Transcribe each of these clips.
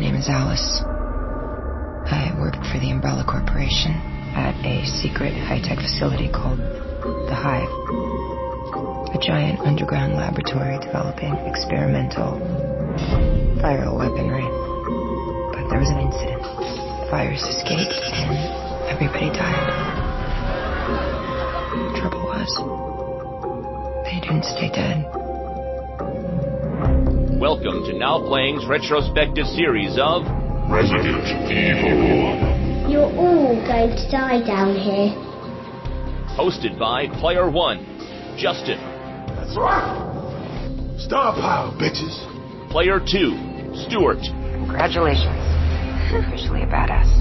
name is Alice. I worked for the Umbrella Corporation at a secret high-tech facility called The Hive. A giant underground laboratory developing experimental viral weaponry. But there was an incident. The virus escaped and everybody died. The trouble was, they didn't stay dead. Welcome to Now Playing's retrospective series of Resident Evil. You're all going to die down here. Hosted by Player 1, Justin. That's right. Star power, bitches. Player 2, Stuart. Congratulations. You're officially a badass.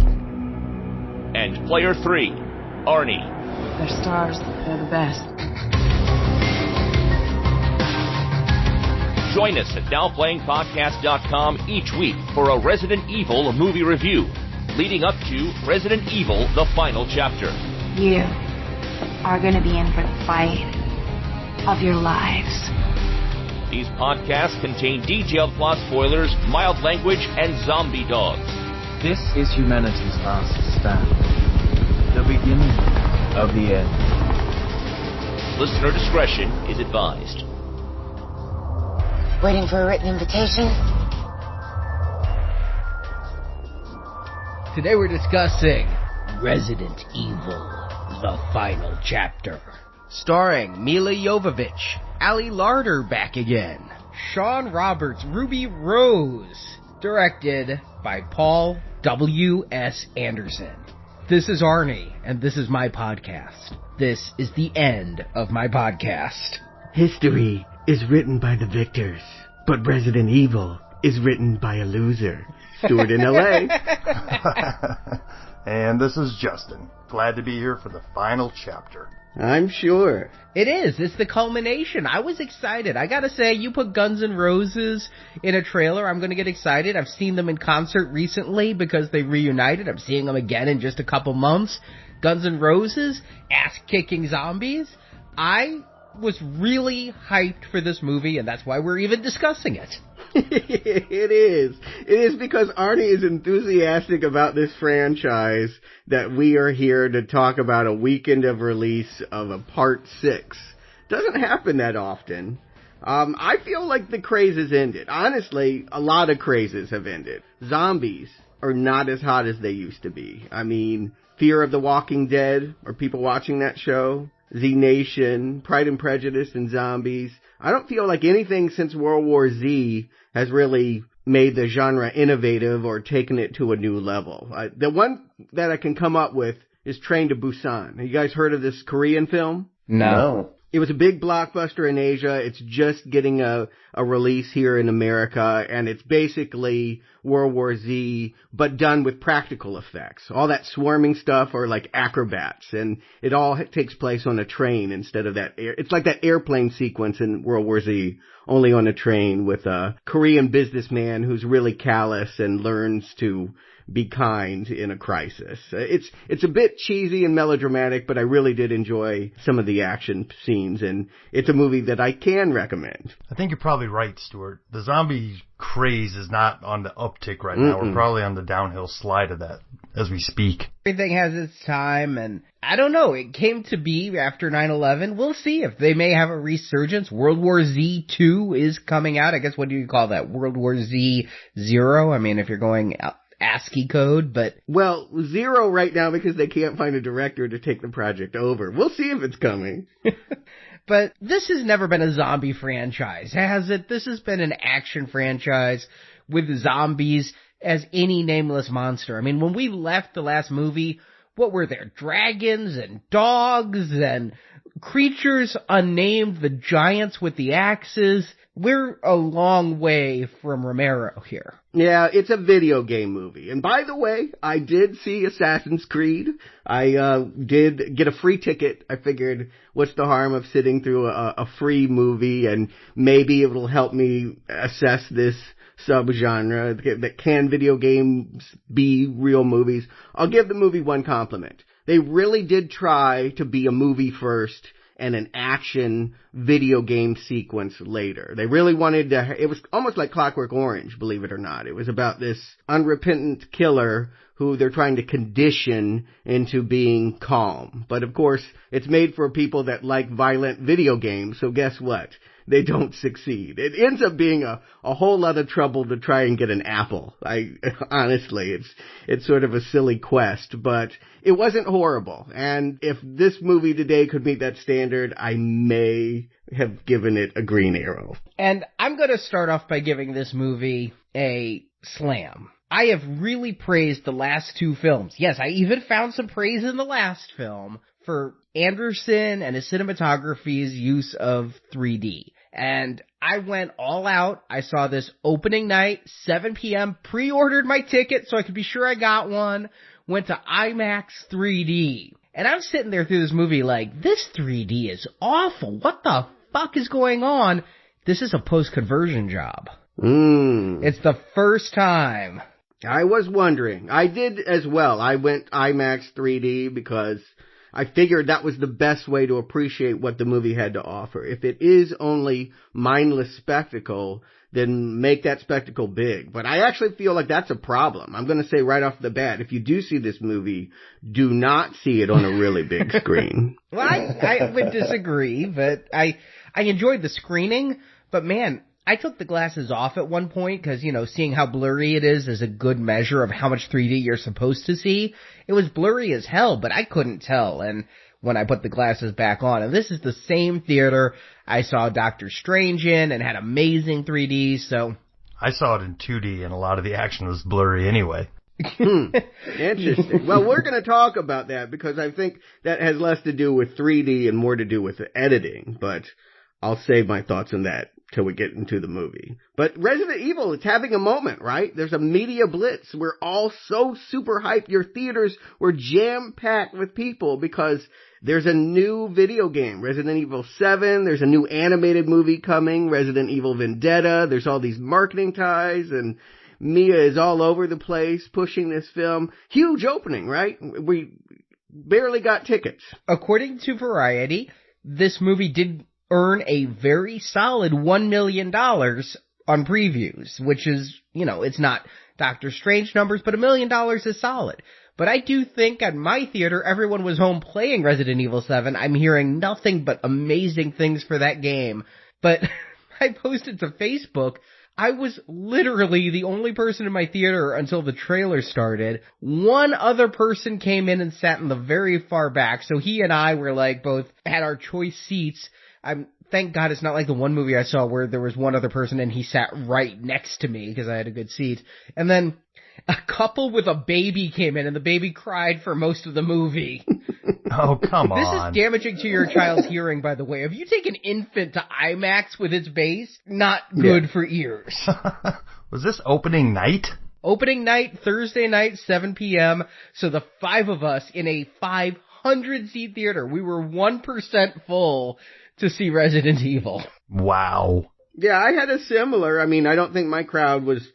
And Player 3, Arnie. They're stars. They're the best. Join us at NowPlayingPodcast.com each week for a Resident Evil movie review, leading up to Resident Evil: The Final Chapter. You are going to be in for the fight of your lives. These podcasts contain detailed plot spoilers, mild language, and zombie dogs. This is humanity's last stand. The beginning of the end. Listener discretion is advised. Waiting for a written invitation? Today we're discussing Resident Evil: The Final Chapter. Starring Milla Jovovich, Ali Larder back again, Sean Roberts, Ruby Rose. Directed by Paul W.S. Anderson. This is Arnie, and this is my podcast. This is the end of my podcast. History is written by the victors, but Resident Evil is written by a loser. Stuart in L.A. And this is Justin. Glad to be here for the final chapter. I'm sure. It is. It's the culmination. I was excited. I gotta say, you put Guns N' Roses in a trailer, I'm gonna get excited. I've seen them in concert recently because they reunited. I'm seeing them again in just a couple months. Guns N' Roses, ass-kicking zombies. I was really hyped for this movie, and that's why we're even discussing it. It is. It is because Arnie is enthusiastic about this franchise that we are here to talk about a weekend of release of a part 6. Doesn't happen that often. I feel like the craze has ended. Honestly, a lot of crazes have ended. Zombies are not as hot as they used to be. I mean, Fear of the Walking Dead, are people watching that show? Z Nation, Pride and Prejudice, and zombies. I don't feel like anything since World War Z has really made the genre innovative or taken it to a new level. The one that I can come up with is Train to Busan. Have you guys heard of this Korean film? No. It was a big blockbuster in Asia. It's just getting a release here in America, and it's basically World War Z, but done with practical effects. All that swarming stuff are like acrobats, and it all takes place on a train instead of that it's like that airplane sequence in World War Z, only on a train with a Korean businessman who's really callous and learns to be kind in a crisis. It's a bit cheesy and melodramatic, but I really did enjoy some of the action scenes, and it's a movie that I can recommend. I think you're probably right, Stuart. The zombie craze is not on the uptick right now. We're probably on the downhill slide of that as we speak. Everything has its time, and I don't know, it came to be after 9/11. We'll see if they may have a resurgence. World War Z 2 is coming out. I guess, what do you call that? World War Z 0? I mean, if you're going ASCII code, but... Well, 0 right now because they can't find a director to take the project over. We'll see if it's coming. But this has never been a zombie franchise, has it? This has been an action franchise with zombies as any nameless monster. I mean, when we left the last movie, what were there? Dragons and dogs and creatures unnamed, the giants with the axes. We're a long way from Romero here. Yeah, it's a video game movie. And by the way, I did see Assassin's Creed. I did get a free ticket. I figured, what's the harm of sitting through a free movie, and maybe it'll help me assess this subgenre. That can video games be real movies? I'll give the movie one compliment. They really did try to be a movie first and an action video game sequence later. They really wanted to, it was almost like Clockwork Orange, believe it or not. It was about this unrepentant killer who they're trying to condition into being calm. But of course, it's made for people that like violent video games, so guess what? They don't succeed. It ends up being a whole lot of trouble to try and get an apple. Honestly, it's sort of a silly quest, but it wasn't horrible. And if this movie today could meet that standard, I may have given it a green arrow. And I'm going to start off by giving this movie a slam. I have really praised the last two films. Yes, I even found some praise in the last film for Anderson and his cinematography's use of 3D. And I went all out. I saw this opening night, 7 p.m., pre-ordered my ticket so I could be sure I got one, went to IMAX 3D. And I'm sitting there through this movie like, this 3D is awful. What the fuck is going on? This is a post-conversion job. It's the first time. I was wondering. I did as well. I went IMAX 3D because I figured that was the best way to appreciate what the movie had to offer. If it is only mindless spectacle, then make that spectacle big. But I actually feel like that's a problem. I'm going to say right off the bat, if you do see this movie, do not see it on a really big screen. Well, I would disagree, but I enjoyed the screening, but man, I took the glasses off at one point because, seeing how blurry it is a good measure of how much 3D you're supposed to see. It was blurry as hell, but I couldn't tell. And when I put the glasses back on, and this is the same theater I saw Doctor Strange in and had amazing 3D, so. I saw it in 2D and a lot of the action was blurry anyway. Interesting. Well, we're going to talk about that because I think that has less to do with 3D and more to do with the editing, but I'll save my thoughts on that till we get into the movie. But Resident Evil, it's having a moment, right? There's a media blitz. We're all so super hyped. Your theaters were jam-packed with people because there's a new video game, Resident Evil 7. There's a new animated movie coming, Resident Evil Vendetta. There's all these marketing ties, and Mia is all over the place pushing this film. Huge opening, right? We barely got tickets. According to Variety, this movie did earn a very solid $1 million on previews, which is, it's not Doctor Strange numbers, but $1 million is solid. But I do think at my theater, everyone was home playing Resident Evil 7. I'm hearing nothing but amazing things for that game. But I posted to Facebook, I was literally the only person in my theater until the trailer started. One other person came in and sat in the very far back, so he and I were both had our choice seats. Thank God it's not like the one movie I saw where there was one other person and he sat right next to me because I had a good seat. And then a couple with a baby came in and the baby cried for most of the movie. Oh, come on. This is damaging to your child's hearing, by the way. If you take an infant to IMAX with its bass, not good for ears. Was this opening night? Opening night, Thursday night, 7 p.m. So the 5 of us in a 500-seat theater, we were 1% full to see Resident Evil. Wow. Yeah, I had a similar. I mean, I don't think my crowd was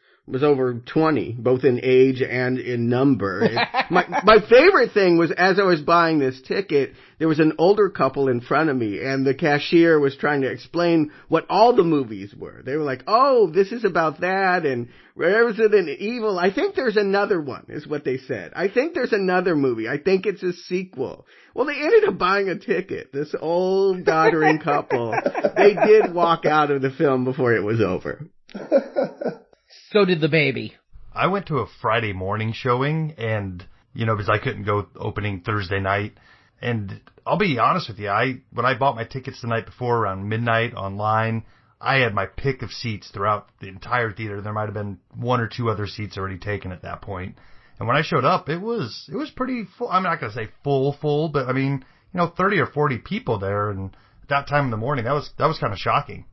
over 20, both in age and in number. My favorite thing was as I was buying this ticket, there was an older couple in front of me, and the cashier was trying to explain what all the movies were. They were like, oh, this is about that, and Resident Evil. I think there's another one, is what they said. I think there's another movie. I think it's a sequel. Well, they ended up buying a ticket. This old doddering couple. They did walk out of the film before it was over. So did the baby. I went to a Friday morning showing and, because I couldn't go opening Thursday night. And I'll be honest with you, when I bought my tickets the night before around midnight online, I had my pick of seats throughout the entire theater. There might have been 1 or 2 other seats already taken at that point. And when I showed up, it was pretty full. I'm not going to say full, but 30 or 40 people there. And at that time in the morning, that was kind of shocking.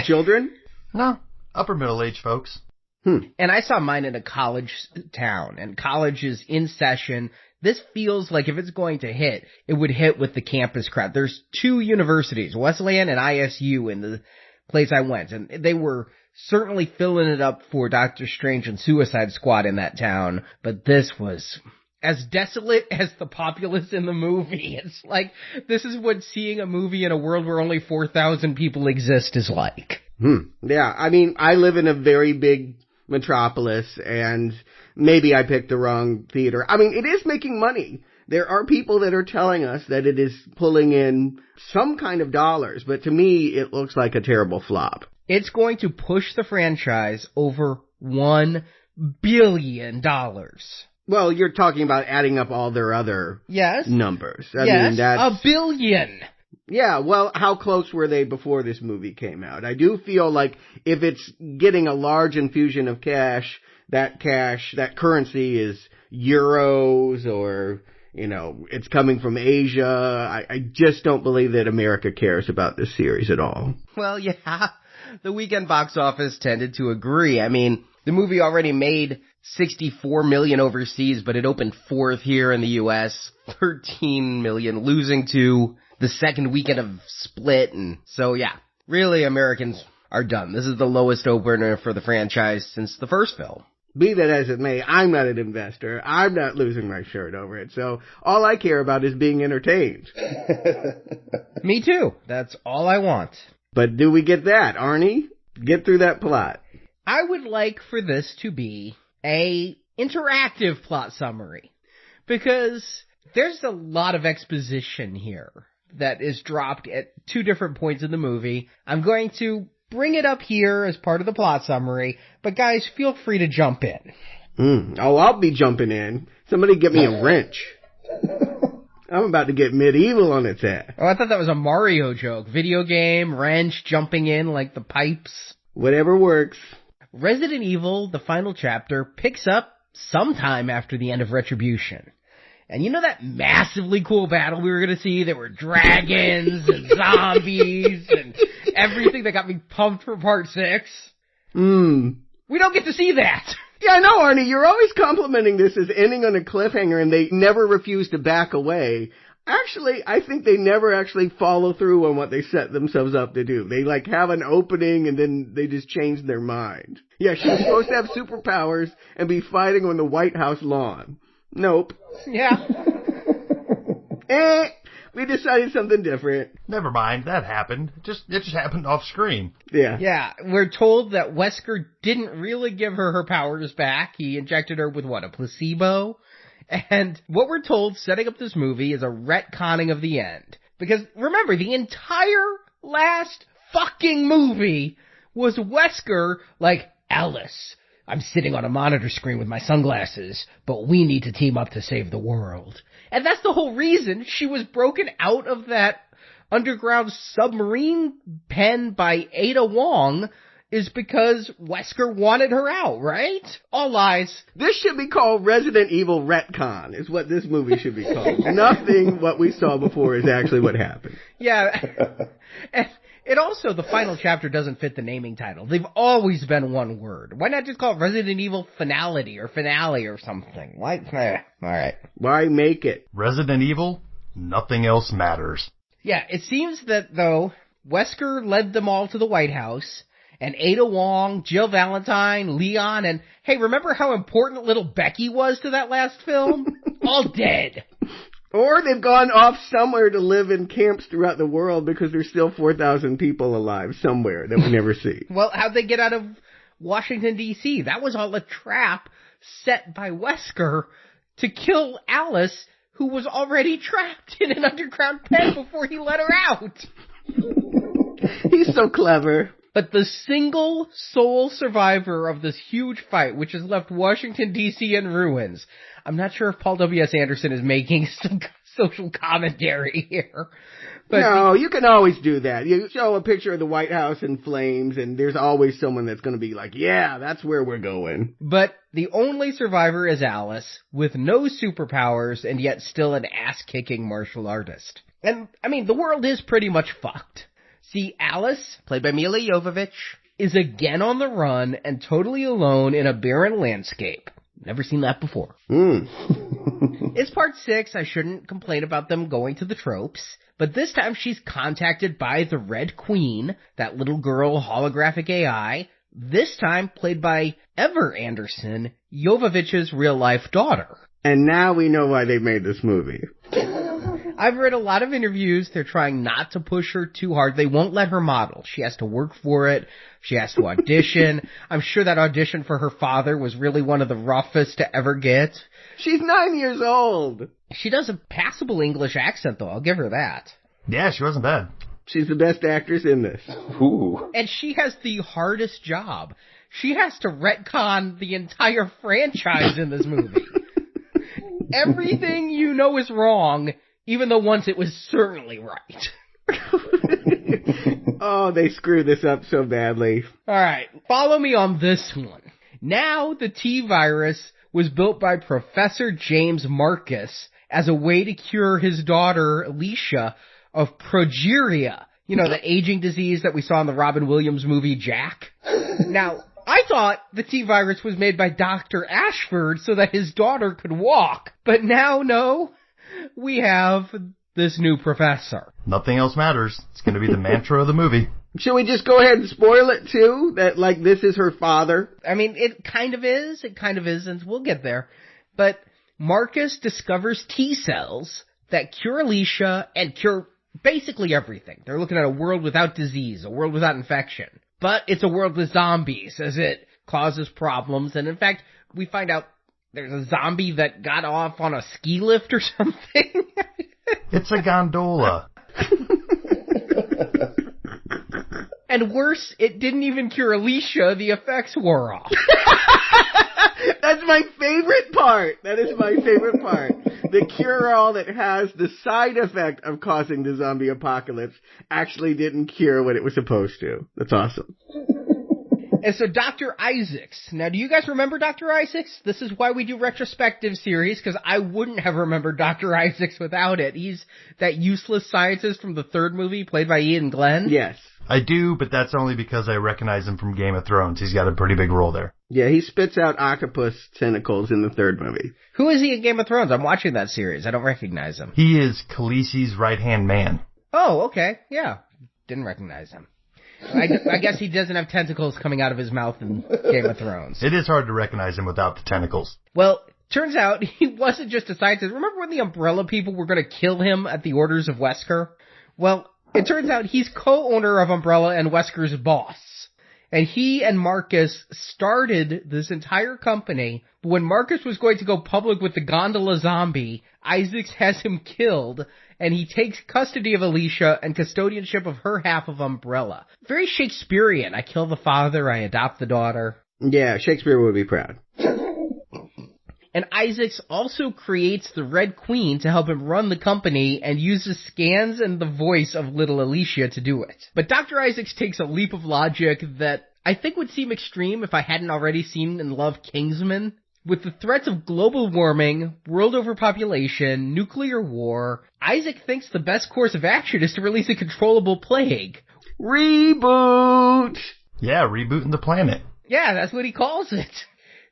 Children? No. Upper middle-aged folks. And I saw mine in a college town, and college is in session. This feels like if it's going to hit, it would hit with the campus crowd. There's 2 universities, Wesleyan and ISU, in the place I went, and they were certainly filling it up for Doctor Strange and Suicide Squad in that town, but this was... as desolate as the populace in the movie. It's like, this is what seeing a movie in a world where only 4,000 people exist is like. Yeah, I mean, I live in a very big metropolis, and maybe I picked the wrong theater. I mean, it is making money. There are people that are telling us that it is pulling in some kind of dollars, but to me, it looks like a terrible flop. It's going to push the franchise over $1 billion. Well, you're talking about adding up all their other numbers. I mean, that's $1 billion. Yeah, well, how close were they before this movie came out? I do feel like if it's getting a large infusion of cash, that currency is euros or, you know, it's coming from Asia. I just don't believe that America cares about this series at all. Well, yeah, the weekend box office tended to agree. I mean, the movie already made $64 million overseas, but it opened fourth here in the U.S., $13 million, losing to the second weekend of Split. And so, yeah, really Americans are done. This is the lowest opener for the franchise since the first film. Be that as it may, I'm not an investor. I'm not losing my shirt over it. So all I care about is being entertained. Me too. That's all I want. But do we get that, Arnie? Get through that plot. I would like for this to be a interactive plot summary, because there's a lot of exposition here that is dropped at two different points in the movie. I'm going to bring it up here as part of the plot summary, but guys, feel free to jump in. Oh, I'll be jumping in. Somebody get me a wrench. I'm about to get medieval on its ass. Oh, I thought that was a Mario joke. Video game, wrench, jumping in like the pipes. Whatever works. Resident Evil, the final chapter, picks up sometime after the end of Retribution. And you know that massively cool battle we were going to see? There were dragons and zombies and everything that got me pumped for part 6. We don't get to see that. Yeah, I know, Arnie. You're always complimenting this as ending on a cliffhanger, and they never refuse to back away. Actually, I think they never actually follow through on what they set themselves up to do. They, like, have an opening, and then they just change their mind. Yeah, she was supposed to have superpowers and be fighting on the White House lawn. Nope. Yeah. We decided something different. Never mind, that happened. It just happened off screen. Yeah. Yeah, we're told that Wesker didn't really give her powers back. He injected her with, a placebo? And what we're told setting up this movie is a retconning of the end. Because remember, the entire last fucking movie was Wesker like, Alice, I'm sitting on a monitor screen with my sunglasses, but we need to team up to save the world. And that's the whole reason she was broken out of that underground submarine pen by Ada Wong, is because Wesker wanted her out, right? All lies. This should be called Resident Evil Retcon, is what this movie should be called. Nothing what we saw before is actually what happened. Yeah. And it also, the final chapter doesn't fit the naming title. They've always been one word. Why not just call it Resident Evil Finality or Finale or something? Why? All right. Why make it? Resident Evil, nothing else matters. Yeah, it seems that, though, Wesker led them all to the White House, and Ada Wong, Jill Valentine, Leon, and, hey, remember how important little Becky was to that last film? All dead. Or they've gone off somewhere to live in camps throughout the world because there's still 4,000 people alive somewhere that we never see. Well, how'd they get out of Washington, D.C.? That was all a trap set by Wesker to kill Alice, who was already trapped in an underground pen before he let her out. He's so clever. But the single sole survivor of this huge fight, which has left Washington, D.C. in ruins. I'm not sure if Paul W.S. Anderson is making some social commentary here. But no, you can always do that. You show a picture of the White House in flames, and there's always someone that's going to be like, yeah, that's where we're going. But the only survivor is Alice, with no superpowers, and yet still an ass-kicking martial artist. And, I mean, the world is pretty much fucked. See, Alice, played by Milla Jovovich, is again on the run and totally alone in a barren landscape. Never seen that before. It's part 6. I shouldn't complain about them going to the tropes. But this time she's contacted by the Red Queen, that little girl holographic AI, this time played by Ever Anderson, Jovovich's real-life daughter. And now we know why they made this movie. I've read a lot of interviews. They're trying not to push her too hard. They won't let her model. She has to work for it. She has to audition. I'm sure that audition for her father was really one of the roughest to ever get. She's 9 years old. She does a passable English accent, though. I'll give her that. Yeah, she wasn't bad. She's the best actress in this. Ooh. And she has the hardest job. She has to retcon the entire franchise in this movie. Everything you know is wrong, even though once it was certainly right. Oh, they screwed this up so badly. All right, follow me on this one. Now the T-virus was built by Professor James Marcus as a way to cure his daughter, Alicia, of progeria. You know, the aging disease that we saw in the Robin Williams movie, Jack? Now, I thought the T-virus was made by Dr. Ashford so that his daughter could walk. But now, no, we have this new professor. Nothing else matters. It's going to be the mantra of the movie. Should we just go ahead and spoil it, too? That, like, this is her father? I mean, it kind of is. It kind of isn't. We'll get there. But Marcus discovers T-cells that cure Alicia and cure basically everything. They're looking at a world without disease, a world without infection. But it's a world with zombies, as it causes problems. And in fact, we find out there's a zombie that got off on a ski lift or something. It's a gondola. And worse, it didn't even cure Alicia. The effects wore off. That's my favorite part. That is my favorite part. The cure-all that has the side effect of causing the zombie apocalypse actually didn't cure what it was supposed to. That's awesome. And so Dr. Isaacs. Now, do you guys remember Dr. Isaacs? This is why we do retrospective series, because I wouldn't have remembered Dr. Isaacs without it. He's that useless scientist from the third movie played by Ian Glenn. Yes. I do, but that's only because I recognize him from Game of Thrones. He's got a pretty big role there. Yeah, he spits out octopus tentacles in the third movie. Who is he in Game of Thrones? I'm watching that series. I don't recognize him. He is Khaleesi's right-hand man. Oh, okay. Yeah. Didn't recognize him. I guess he doesn't have tentacles coming out of his mouth in Game of Thrones. It is hard to recognize him without the tentacles. Well, turns out he wasn't just a scientist. Remember when the Umbrella people were going to kill him at the orders of Wesker? Well, it turns out he's co-owner of Umbrella and Wesker's boss. And he and Marcus started this entire company. But when Marcus was going to go public with the gondola zombie, Isaacs has him killed, and he takes custody of Alicia and custodianship of her half of Umbrella. Very Shakespearean. I kill the father, I adopt the daughter. Yeah, Shakespeare would be proud. And Isaacs also creates the Red Queen to help him run the company and uses scans and the voice of little Alicia to do it. But Dr. Isaacs takes a leap of logic that I think would seem extreme if I hadn't already seen and loved Kingsman. With the threats of global warming, world overpopulation, nuclear war, Isaac thinks the best course of action is to release a controllable plague. Reboot! Yeah, rebooting the planet. Yeah, that's what he calls it.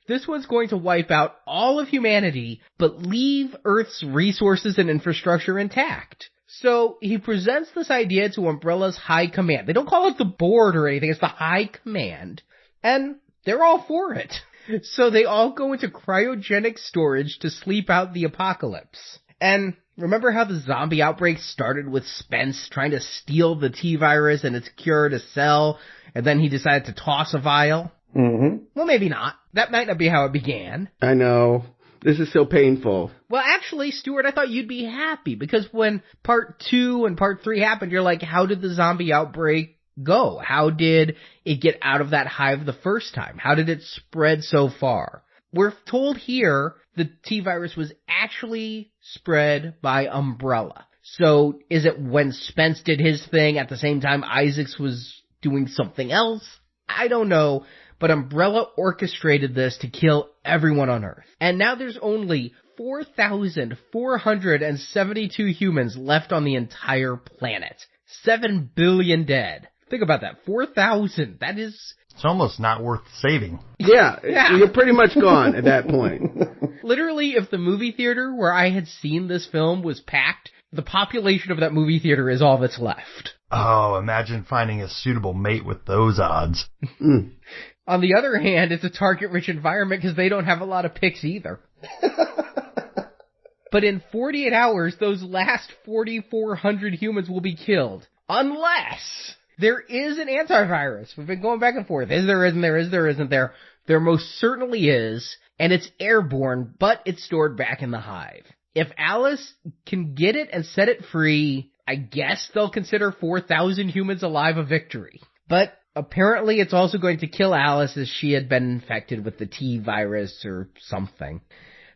This one's going to wipe out all of humanity, but leave Earth's resources and infrastructure intact. So he presents this idea to Umbrella's High Command. They don't call it the board or anything, it's the High Command. And they're all for it. So they all go into cryogenic storage to sleep out the apocalypse. And remember how the zombie outbreak started with Spence trying to steal the T-virus and its cure to sell, and then he decided to toss a vial? Mm-hmm. Well, maybe not. That might not be how it began. I know. This is so painful. Well, actually, Stuart, I thought you'd be happy, because when part 2 and part 3 happened, you're like, how did the zombie outbreak go? How did it get out of that hive the first time? How did it spread so far? We're told here the T-virus was actually spread by Umbrella. So is it when Spence did his thing at the same time Isaacs was doing something else? I don't know. But Umbrella orchestrated this to kill everyone on Earth. And now there's only 4,472 humans left on the entire planet. 7 billion dead. Think about that. 4,000. That is... It's almost not worth saving. Yeah, you're pretty much gone at that point. Literally, if the movie theater where I had seen this film was packed, the population of that movie theater is all that's left. Oh, imagine finding a suitable mate with those odds. On the other hand, it's a target-rich environment because they don't have a lot of picks either. But in 48 hours, those last 4,400 humans will be killed. Unless there is an antivirus. We've been going back and forth. Is there, isn't there, is there, isn't there? There most certainly is, and it's airborne, but it's stored back in the hive. If Alice can get it and set it free, I guess they'll consider 4,000 humans alive a victory. But apparently it's also going to kill Alice as she had been infected with the T virus or something.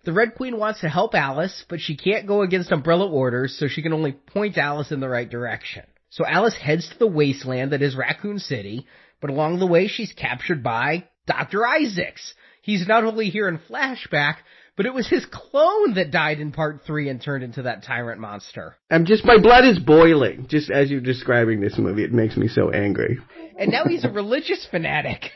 The Red Queen wants to help Alice, but she can't go against Umbrella orders, so she can only point Alice in the right direction. So Alice heads to the wasteland that is Raccoon City, but along the way she's captured by Dr. Isaacs. He's not only here in flashback, but it was his clone that died in part 3 and turned into that tyrant monster. My blood is boiling. Just as you're describing this movie, it makes me so angry. And now he's a religious fanatic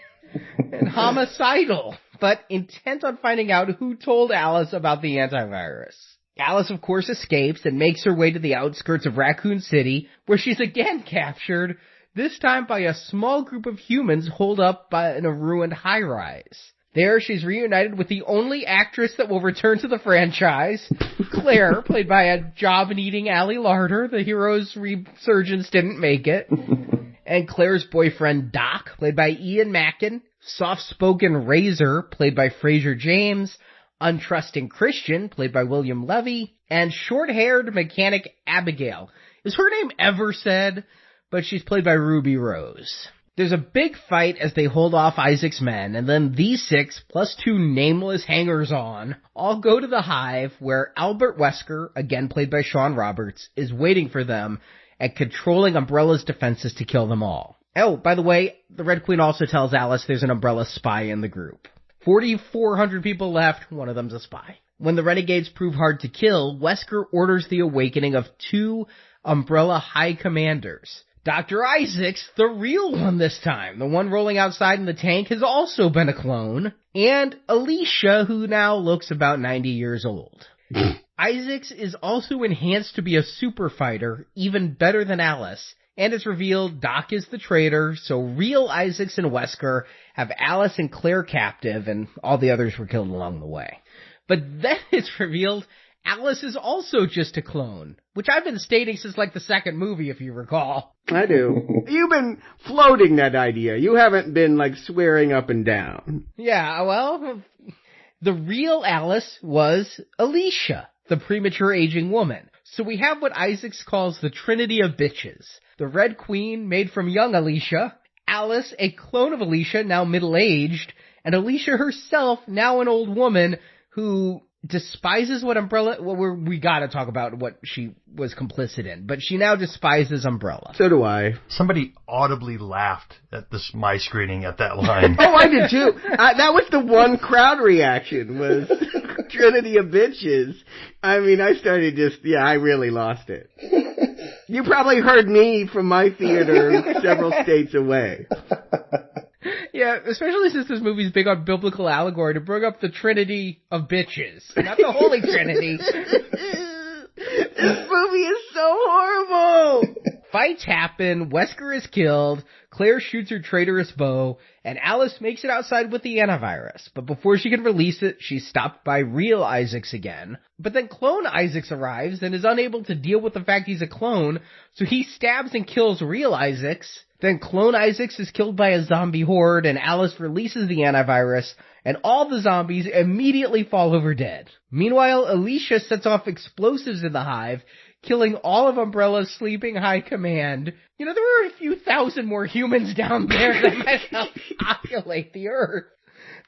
and homicidal, but intent on finding out who told Alice about the antivirus. Alice, of course, escapes and makes her way to the outskirts of Raccoon City, where she's again captured, this time by a small group of humans holed up in a ruined high-rise. There, she's reunited with the only actress that will return to the franchise, Claire, played by a job-needing Allie Larder. The hero's resurgence didn't make it. And Claire's boyfriend, Doc, played by Ian Mackin. Soft-spoken Razor, played by Fraser James. Untrusting Christian, played by William Levy. And short-haired mechanic Abigail. Is her name ever said? But she's played by Ruby Rose. There's a big fight as they hold off Isaac's men, and then these 6, plus 2 nameless hangers-on, all go to the hive where Albert Wesker, again played by Sean Roberts, is waiting for them and controlling Umbrella's defenses to kill them all. Oh, by the way, the Red Queen also tells Alice there's an Umbrella spy in the group. 4,400 people left, one of them's a spy. When the renegades prove hard to kill, Wesker orders the awakening of 2 Umbrella High Commanders. Dr. Isaacs, the real one this time, the one rolling outside in the tank, has also been a clone. And Alicia, who now looks about 90 years old. Isaacs is also enhanced to be a super fighter, even better than Alice. And it's revealed Doc is the traitor, so real Isaacs and Wesker have Alice and Claire captive, and all the others were killed along the way. But then it's revealed Alice is also just a clone, which I've been stating since like the second movie, if you recall. I do. You've been floating that idea. You haven't been like swearing up and down. Yeah, well, the real Alice was Alicia, the premature aging woman. So we have what Isaacs calls the Trinity of Bitches. The Red Queen made from young Alicia, Alice, a clone of Alicia, now middle-aged, and Alicia herself, now an old woman who despises what Umbrella... Well, we gotta talk about what she was complicit in, but she now despises Umbrella. So do I. Somebody audibly laughed at my screening at that line. Oh, I did too. That was the one crowd reaction, was Trinity of Bitches. I mean, I started I really lost it. You probably heard me from my theater several states away. Yeah, especially since this movie's big on biblical allegory, to bring up the Trinity of Bitches, not the Holy Trinity. This movie is so horrible! Fights happen, Wesker is killed, Claire shoots her traitorous bow, and Alice makes it outside with the antivirus. But before she can release it, she's stopped by real Isaacs again. But then clone Isaacs arrives and is unable to deal with the fact he's a clone, so he stabs and kills real Isaacs. Then clone Isaacs is killed by a zombie horde, and Alice releases the antivirus, and all the zombies immediately fall over dead. Meanwhile, Alicia sets off explosives in the hive, killing all of Umbrella's sleeping high command. You know, there were a few thousand more humans down there that might help populate the Earth.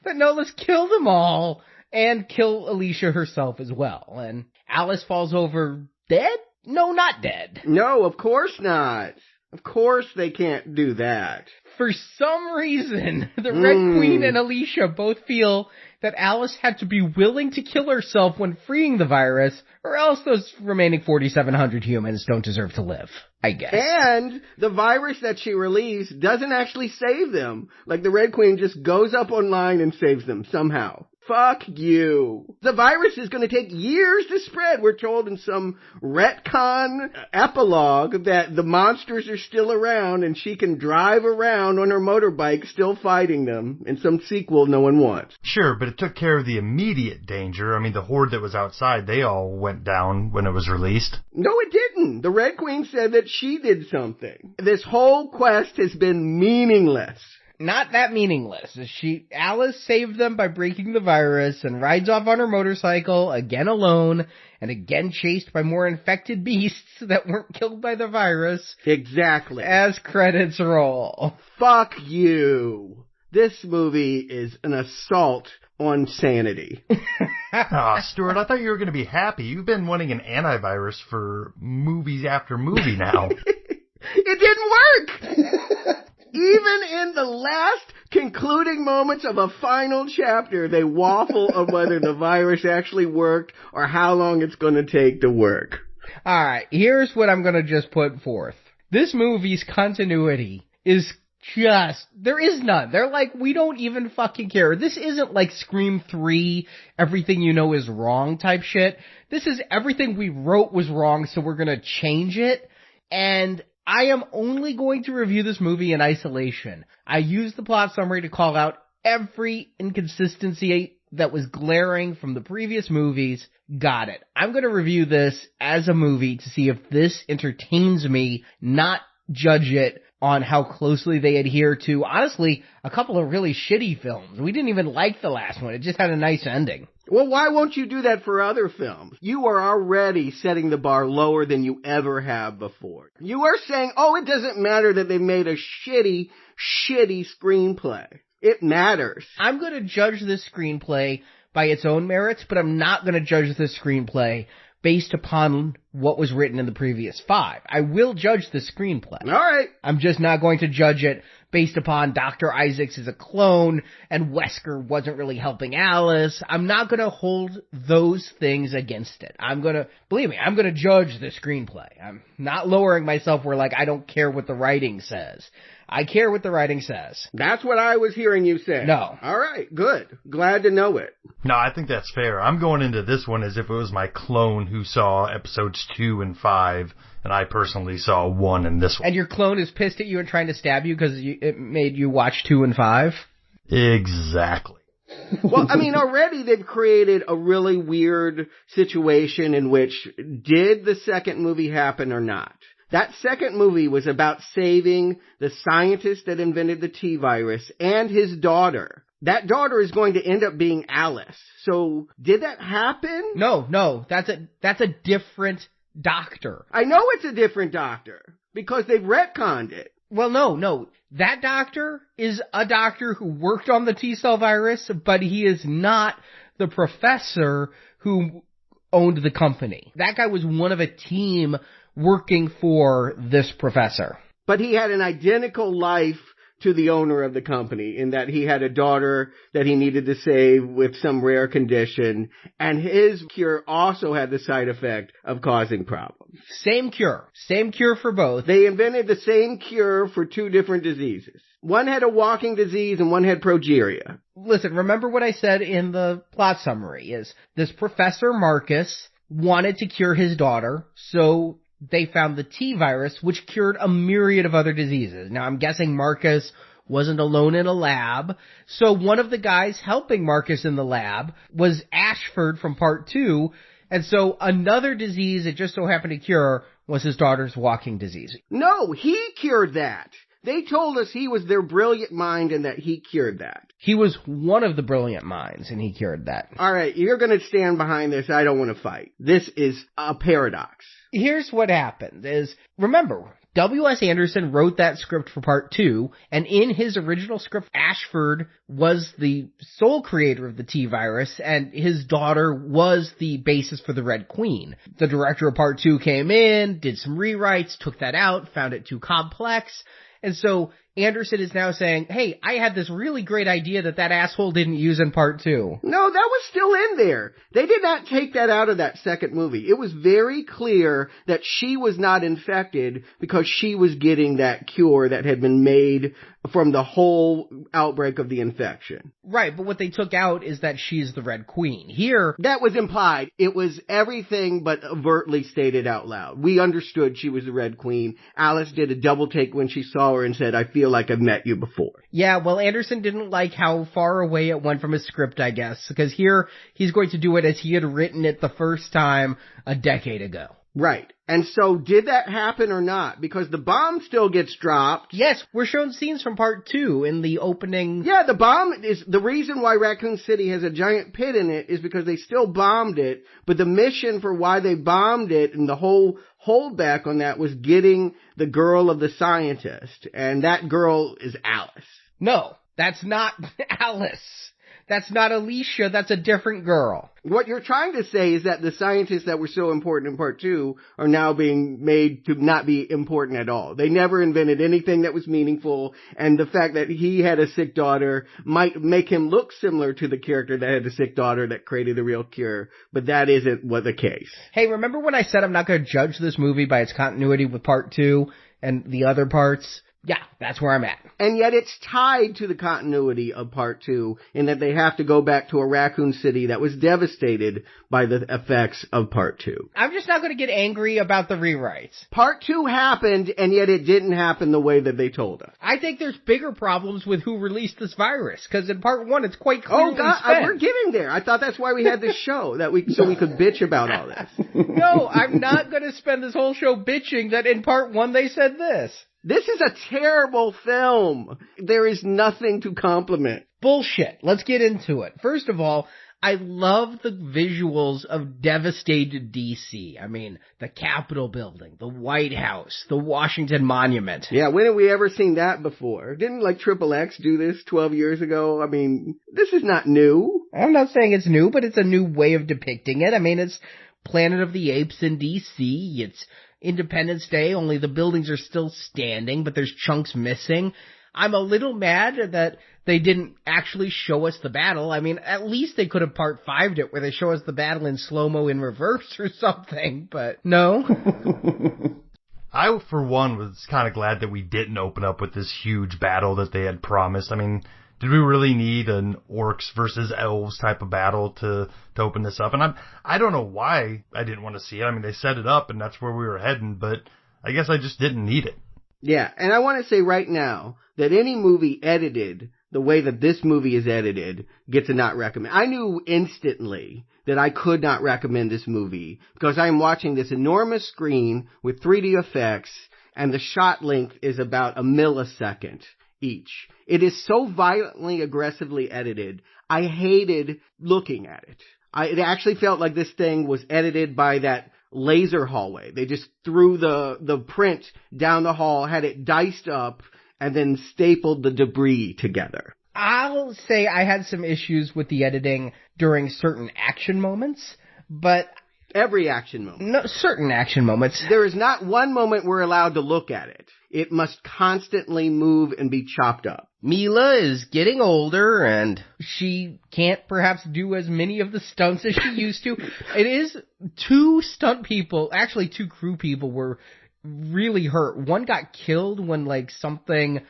But no, let's kill them all, and kill Alicia herself as well. And Alice falls over dead? No, not dead. No, of course not. Of course they can't do that. For some reason, the Red Queen and Alicia both feel that Alice had to be willing to kill herself when freeing the virus, or else those remaining 4,700 humans don't deserve to live, I guess. And the virus that she released doesn't actually save them. Like, the Red Queen just goes up online and saves them somehow. Fuck you. The virus is going to take years to spread. We're told in some retcon epilogue that the monsters are still around and she can drive around on her motorbike still fighting them in some sequel no one wants. Sure, but it took care of the immediate danger. I mean, the horde that was outside, they all went down when it was released. No, it didn't. The Red Queen said that she did something. This whole quest has been meaningless. Not that meaningless. Alice saved them by breaking the virus and rides off on her motorcycle, again alone, and again chased by more infected beasts that weren't killed by the virus. Exactly. As credits roll. Fuck you. This movie is an assault on sanity. Stuart, I thought you were going to be happy. You've been wanting an antivirus for movies after movie now. It didn't work! Even in the last concluding moments of a final chapter, they waffle on whether the virus actually worked or how long it's going to take to work. Alright, here's what I'm going to just put forth. This movie's continuity is just, there is none. They're like, we don't even fucking care. This isn't like Scream 3, everything you know is wrong type shit. This is everything we wrote was wrong, so we're going to change it. And I am only going to review this movie in isolation. I used the plot summary to call out every inconsistency that was glaring from the previous movies. Got it. I'm going to review this as a movie to see if this entertains me, not judge it on how closely they adhere to, honestly, a couple of really shitty films. We didn't even like the last one. It just had a nice ending. Well, why won't you do that for other films? You are already setting the bar lower than you ever have before. You are saying, oh, it doesn't matter that they made a shitty screenplay. It matters. I'm going to judge this screenplay by its own merits, but I'm not going to judge this screenplay based upon what was written in the previous 5. I will judge the screenplay. All right. I'm just not going to judge it based upon Dr. Isaacs is a clone and Wesker wasn't really helping Alice. I'm not going to hold those things against it. Believe me, I'm going to judge the screenplay. I'm not lowering myself where like I don't care what the writing says. I care what the writing says. That's what I was hearing you say. No. All right, good. Glad to know it. No, I think that's fair. I'm going into this one as if it was my clone who saw episodes 2 and 5, and I personally saw 1 in this one. And your clone is pissed at you and trying to stab you because it made you watch 2 and 5? Exactly. Well, I mean, already they've created a really weird situation in which, did the second movie happen or not? That second movie was about saving the scientist that invented the T-virus and his daughter. That daughter is going to end up being Alice. So, did that happen? No, that's a different doctor. I know it's a different doctor, because they've retconned it. Well, no. That doctor is a doctor who worked on the T-cell virus, but he is not the professor who owned the company. That guy was one of a team working for this professor. But he had an identical life to the owner of the company in that he had a daughter that he needed to save with some rare condition, and his cure also had the side effect of causing problems. Same cure for both. They invented the same cure for 2 different diseases. One had a walking disease and one had progeria. Listen, remember what I said in the plot summary is this Professor Marcus wanted to cure his daughter, so they found the T-virus, which cured a myriad of other diseases. Now, I'm guessing Marcus wasn't alone in a lab, so one of the guys helping Marcus in the lab was Ashford from Part 2, and so another disease it just so happened to cure was his daughter's walking disease. No, he cured that. They told us he was their brilliant mind and that he cured that. He was one of the brilliant minds, and he cured that. All right, you're going to stand behind this. I don't want to fight. This is a paradox. Here's what happened is, remember, W.S. Anderson wrote that script for Part 2, and in his original script, Ashford was the sole creator of the T-virus, and his daughter was the basis for the Red Queen. The director of Part 2 came in, did some rewrites, took that out, found it too complex, and so Anderson is now saying, hey, I had this really great idea that asshole didn't use in part 2. No, that was still in there. They did not take that out of that second movie. It was very clear that she was not infected because she was getting that cure that had been made from the whole outbreak of the infection. Right, but what they took out is that she's the Red Queen. Here, that was implied. It was everything but overtly stated out loud. We understood she was the Red Queen. Alice did a double take when she saw her and said, I feel like I've met you before. Yeah, well, Anderson didn't like how far away it went from his script, I guess, because here he's going to do it as he had written it the first time a decade ago. Right. And so did that happen or not? Because the bomb still gets dropped. Yes, we're shown scenes from part 2 in the opening. Yeah, the bomb is the reason why Raccoon City has a giant pit in it is because they still bombed it. But the mission for why they bombed it and the whole holdback on that was getting the girl of the scientist. And that girl is Alice. No, that's not Alice. That's not Alicia, that's a different girl. What you're trying to say is that the scientists that were so important in part 2 are now being made to not be important at all. They never invented anything that was meaningful, and the fact that he had a sick daughter might make him look similar to the character that had a sick daughter that created the real cure, but that isn't what the case. Hey, remember when I said I'm not going to judge this movie by its continuity with part 2 and the other parts? Yeah, that's where I'm at. And yet it's tied to the continuity of part 2 in that they have to go back to a Raccoon City that was devastated by the effects of part 2. I'm just not going to get angry about the rewrites. Part 2 happened, and yet it didn't happen the way that they told us. I think there's bigger problems with who released this virus, because in part 1 it's quite clearly we're getting there. I thought that's why we had this show, so we could bitch about all this. No, I'm not going to spend this whole show bitching that in part 1 they said this. This is a terrible film. There is nothing to compliment. Bullshit. Let's get into it. First of all, I love the visuals of devastated D.C. I mean, the Capitol building, the White House, the Washington Monument. Yeah, when have we ever seen that before? Didn't Triple X do this 12 years ago? I mean, this is not new. I'm not saying it's new, but it's a new way of depicting it. I mean, it's Planet of the Apes in D.C., it's Independence Day, only the buildings are still standing, but there's chunks missing. I'm a little mad that they didn't actually show us the battle. I mean, at least they could have part 5'd it where they show us the battle in slow-mo in reverse or something, but no. I, for one, was kind of glad that we didn't open up with this huge battle that they had promised. I mean, did we really need an orcs versus elves type of battle to open this up? And I don't know why I didn't want to see it. I mean, they set it up and that's where we were heading, but I guess I just didn't need it. Yeah, and I want to say right now that any movie edited the way that this movie is edited gets a not recommend. I knew instantly that I could not recommend this movie because I'm watching this enormous screen with 3D effects and the shot length is about a millisecond each. It is so violently, aggressively edited. I hated looking at it. It actually felt like this thing was edited by that laser hallway. They just threw the print down the hall, had it diced up, and then stapled the debris together. I'll say I had some issues with the editing during certain action moments, but... Every action moment. No, certain action moments. There is not one moment we're allowed to look at it. It must constantly move and be chopped up. Milla is getting older, and she can't perhaps do as many of the stunts as she used to. It is two crew people were really hurt. One got killed when, something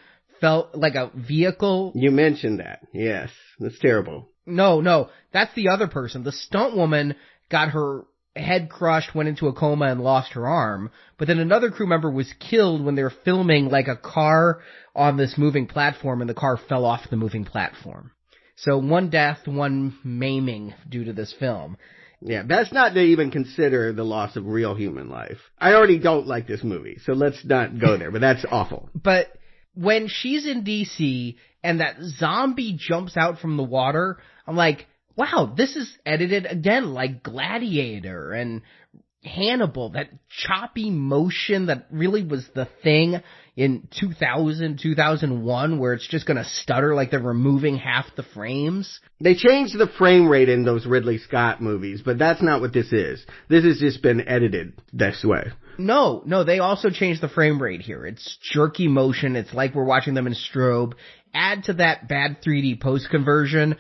felt like a vehicle. You mentioned that. Yes. That's terrible. No. That's the other person. The stunt woman got her head crushed, went into a coma, and lost her arm. But then another crew member was killed when they were filming a car on this moving platform, and the car fell off the moving platform. So one death, one maiming due to this film. Yeah, that's not to even consider the loss of real human life. I already don't like this movie, so let's not go there, but that's awful. But when she's in D.C. and that zombie jumps out from the water, I'm like, wow, this is edited again like Gladiator and Hannibal, that choppy motion that really was the thing in 2000, 2001, where it's just going to stutter like they're removing half the frames. They changed the frame rate in those Ridley Scott movies, but that's not what this is. This has just been edited this way. No, they also changed the frame rate here. It's jerky motion. It's like we're watching them in strobe. Add to that bad 3D post-conversion.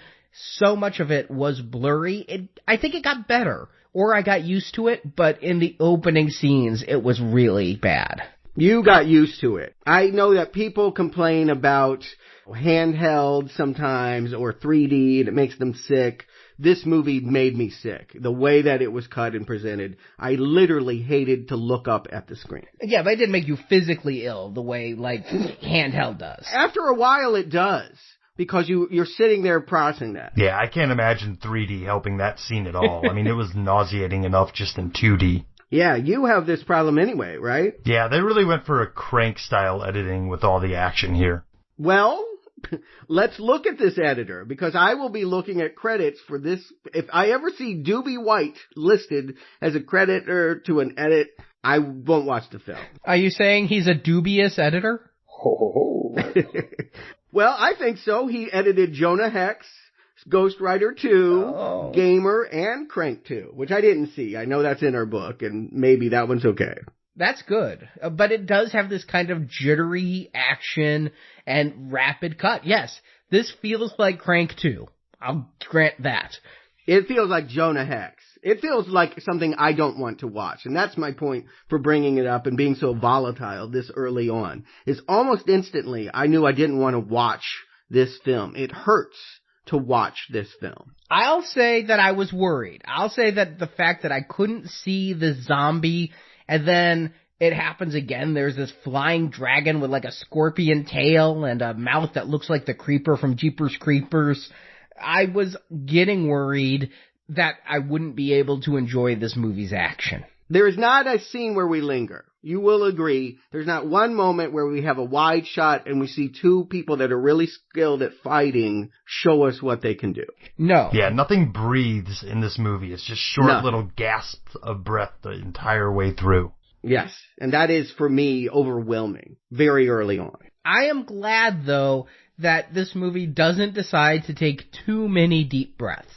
So much of it was blurry. I think it got better, or I got used to it, but in the opening scenes, it was really bad. You got used to it. I know that people complain about handheld sometimes or 3D, and it makes them sick. This movie made me sick. The way that it was cut and presented, I literally hated to look up at the screen. Yeah, but it didn't make you physically ill the way, like, handheld does. After a while, it does. Because you're sitting there processing that. Yeah, I can't imagine 3D helping that scene at all. I mean, it was nauseating enough just in 2D. Yeah, you have this problem anyway, right? Yeah, they really went for a Crank-style editing with all the action here. Well, let's look at this editor, because I will be looking at credits for this. If I ever see Doobie White listed as a creditor to an edit, I won't watch the film. Are you saying he's a dubious editor? Well, I think so. He edited Jonah Hex, Ghost Rider 2, Gamer, and Crank 2, which I didn't see. I know that's in our book, and maybe that one's okay. That's good. But it does have this kind of jittery action and rapid cut. Yes, this feels like Crank 2. I'll grant that. It feels like Jonah Hex. It feels like something I don't want to watch. And that's my point for bringing it up and being so volatile this early on. Is almost instantly I knew I didn't want to watch this film. It hurts to watch this film. I'll say that I was worried. I'll say that the fact that I couldn't see the zombie and then it happens again. There's this flying dragon with like a scorpion tail and a mouth that looks like the Creeper from Jeepers Creepers. I was getting worried that I wouldn't be able to enjoy this movie's action. There is not a scene where we linger. You will agree. There's not one moment where we have a wide shot and we see two people that are really skilled at fighting show us what they can do. No. Yeah, nothing breathes in this movie. It's just short little gasps of breath the entire way through. Yes, and that is, for me, overwhelming very early on. I am glad, though, that this movie doesn't decide to take too many deep breaths.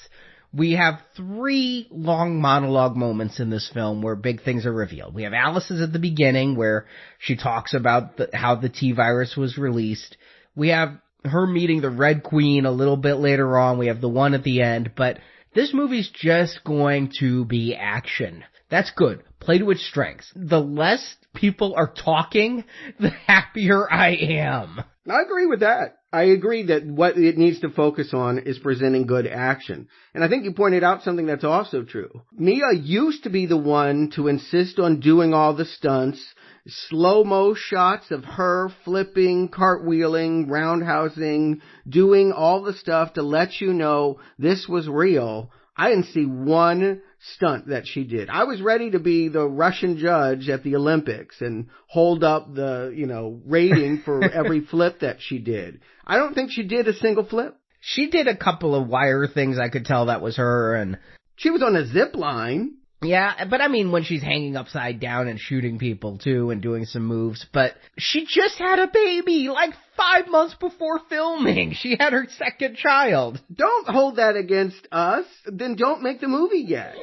We have 3 long monologue moments in this film where big things are revealed. We have Alice's at the beginning where she talks about how the T-virus was released. We have her meeting the Red Queen a little bit later on. We have the one at the end. But this movie's just going to be action. That's good. Play to its strengths. The less people are talking, the happier I am. I agree with that. I agree that what it needs to focus on is presenting good action. And I think you pointed out something that's also true. Milla used to be the one to insist on doing all the stunts, slow-mo shots of her flipping, cartwheeling, roundhousing, doing all the stuff to let you know this was real. I didn't see one stunt that she did. I was ready to be the Russian judge at the Olympics and hold up the, rating for every flip that she did. I don't think she did a single flip. She did a couple of wire things I could tell that was her, and she was on a zip line. Yeah, but I mean when she's hanging upside down and shooting people too and doing some moves, but she just had a baby like 5 months before filming. She had her second child. Don't hold that against us. Then don't make the movie yet.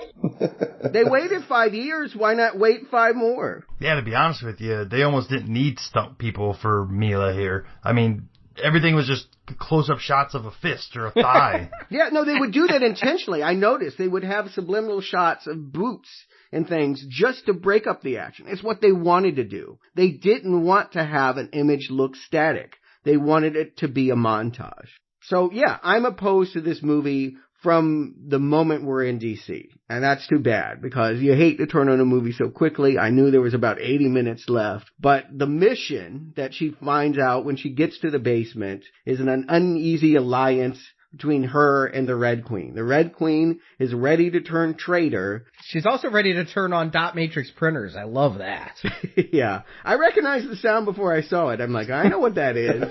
They waited 5 years. Why not wait 5 more? Yeah, to be honest with you, they almost didn't need stunt people for Milla here. I mean, everything was just close-up shots of a fist or a thigh. Yeah, no, they would do that intentionally. I noticed they would have subliminal shots of boots and things just to break up the action. It's what they wanted to do. They didn't want to have an image look static. They wanted it to be a montage. So, yeah, I'm opposed to this movie from the moment we're in D.C. And that's too bad, because you hate to turn on a movie so quickly. I knew there was about 80 minutes left. But the mission that she finds out when she gets to the basement is an uneasy alliance between her and the Red Queen. The Red Queen is ready to turn traitor. She's also ready to turn on dot matrix printers. I love that. Yeah. I recognized the sound before I saw it. I'm like, I know what that is.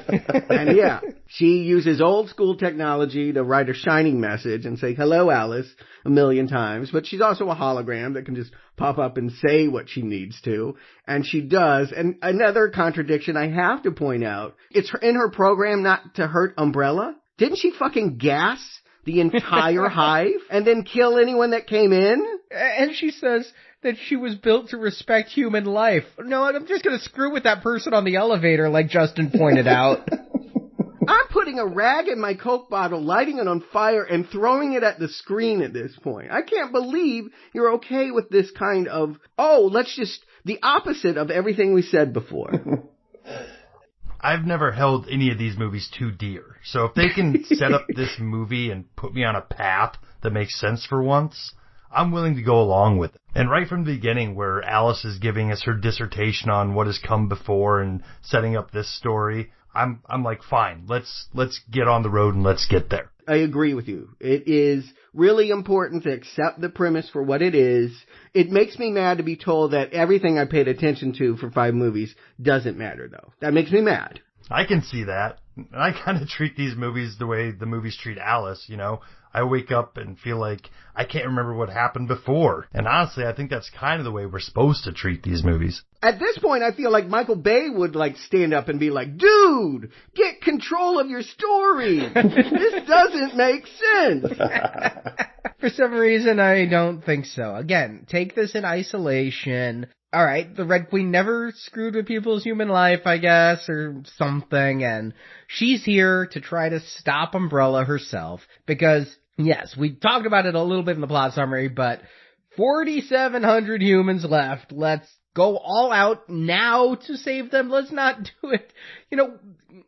And yeah, she uses old school technology to write a shining message and say, hello, Alice, a million times. But she's also a hologram that can just pop up and say what she needs to. And she does. And another contradiction I have to point out, it's in her program not to hurt Umbrella. Didn't she fucking gas the entire hive and then kill anyone that came in? And she says, that she was built to respect human life. No, I'm just going to screw with that person on the elevator, like Justin pointed out. I'm putting a rag in my Coke bottle, lighting it on fire, and throwing it at the screen at this point. I can't believe you're okay with this kind of, the opposite of everything we said before. I've never held any of these movies too dear. So if they can set up this movie and put me on a path that makes sense for once, I'm willing to go along with it. And right from the beginning, where Alice is giving us her dissertation on what has come before and setting up this story, I'm like, fine, let's get on the road and let's get there. I agree with you. It is really important to accept the premise for what it is. It makes me mad to be told that everything I paid attention to for 5 movies doesn't matter, though. That makes me mad. I can see that. I kind of treat these movies the way the movies treat Alice, you know. I wake up and feel like I can't remember what happened before. And honestly, I think that's kind of the way we're supposed to treat these movies. At this point, I feel like Michael Bay would stand up and be like, dude, get control of your story. This doesn't make sense. For some reason, I don't think so. Again, take this in isolation. All right, the Red Queen never screwed with people's human life, I guess, or something, and she's here to try to stop Umbrella herself, because, yes, we talked about it a little bit in the plot summary, but 4,700 humans left. Let's go all out now to save them. Let's not do it. You know,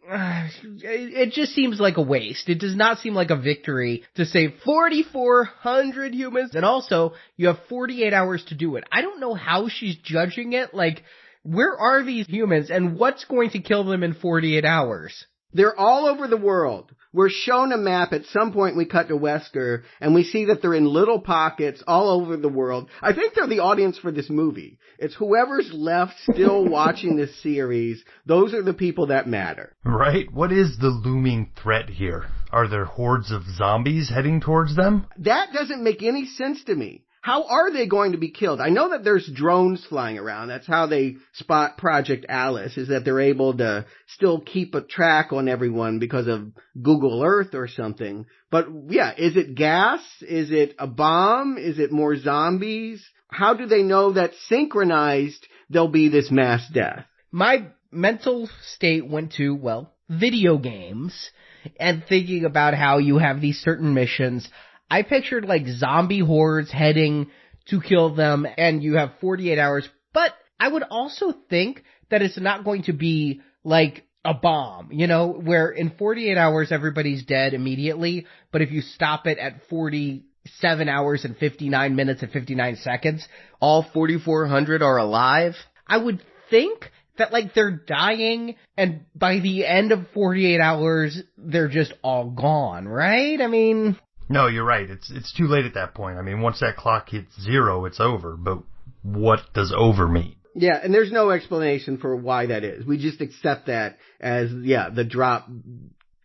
it just seems like a waste. It does not seem like a victory to save 4,400 humans. And also, you have 48 hours to do it. I don't know how she's judging it. Like, where are these humans and what's going to kill them in 48 hours? They're all over the world. We're shown a map. At some point we cut to Wesker, and we see that they're in little pockets all over the world. I think they're the audience for this movie. It's whoever's left still watching this series. Those are the people that matter. Right? What is the looming threat here? Are there hordes of zombies heading towards them? That doesn't make any sense to me. How are they going to be killed? I know that there's drones flying around. That's how they spot Project Alice, is that they're able to still keep a track on everyone because of Google Earth or something. But yeah, is it gas? Is it a bomb? Is it more zombies? How do they know that synchronized there'll be this mass death? My mental state went to, video games and thinking about how you have these certain missions. I pictured like zombie hordes heading to kill them and you have 48 hours, but I would also think that it's not going to be like a bomb, you know, where in 48 hours everybody's dead immediately, but if you stop it at 47 hours and 59 minutes and 59 seconds, all 4,400 are alive. I would think that like they're dying and by the end of 48 hours, they're just all gone, right? I mean... No, you're right. It's too late at that point. I mean, once that clock hits 0, it's over. But what does over mean? Yeah, and there's no explanation for why that is. We just accept that as, the drop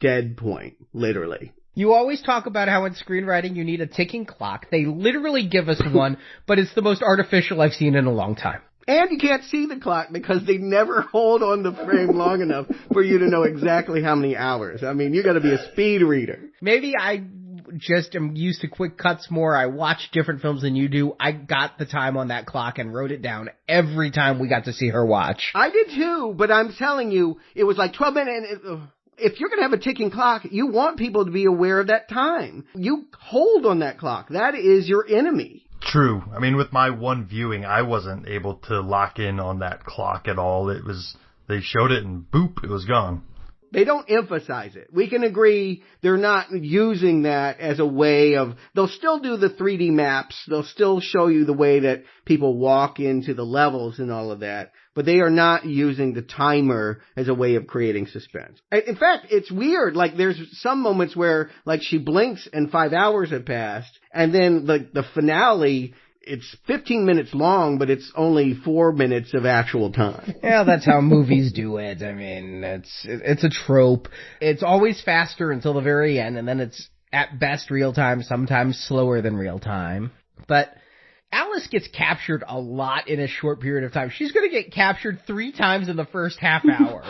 dead point, literally. You always talk about how in screenwriting you need a ticking clock. They literally give us one, but it's the most artificial I've seen in a long time. And you can't see the clock because they never hold on the frame long enough for you to know exactly how many hours. I mean, you got to be a speed reader. Maybe I just am used to quick cuts more. I watch different films than you do. I got the time on that clock and wrote it down every time we got to see her watch. I did too, but I'm telling you, it was like 12 minutes. If you're going to have a ticking clock, you want people to be aware of that time. You hold on that clock. That is your enemy. True. I mean, with my one viewing, I wasn't able to lock in on that clock at all. They showed it and boop, it was gone. They don't emphasize it. We can agree they're not using that as a way of, they'll still do the 3D maps. They'll still show you the way that people walk into the levels and all of that. But they are not using the timer as a way of creating suspense. In fact, it's weird. Like there's some moments where like she blinks and 5 hours have passed. And then the finale, it's 15 minutes long, but it's only 4 minutes of actual time. Yeah, that's how movies do it. I mean, it's a trope. It's always faster until the very end, and then it's at best real time, sometimes slower than real time. But Alice gets captured a lot in a short period of time. She's going to get captured 3 times in the first half hour.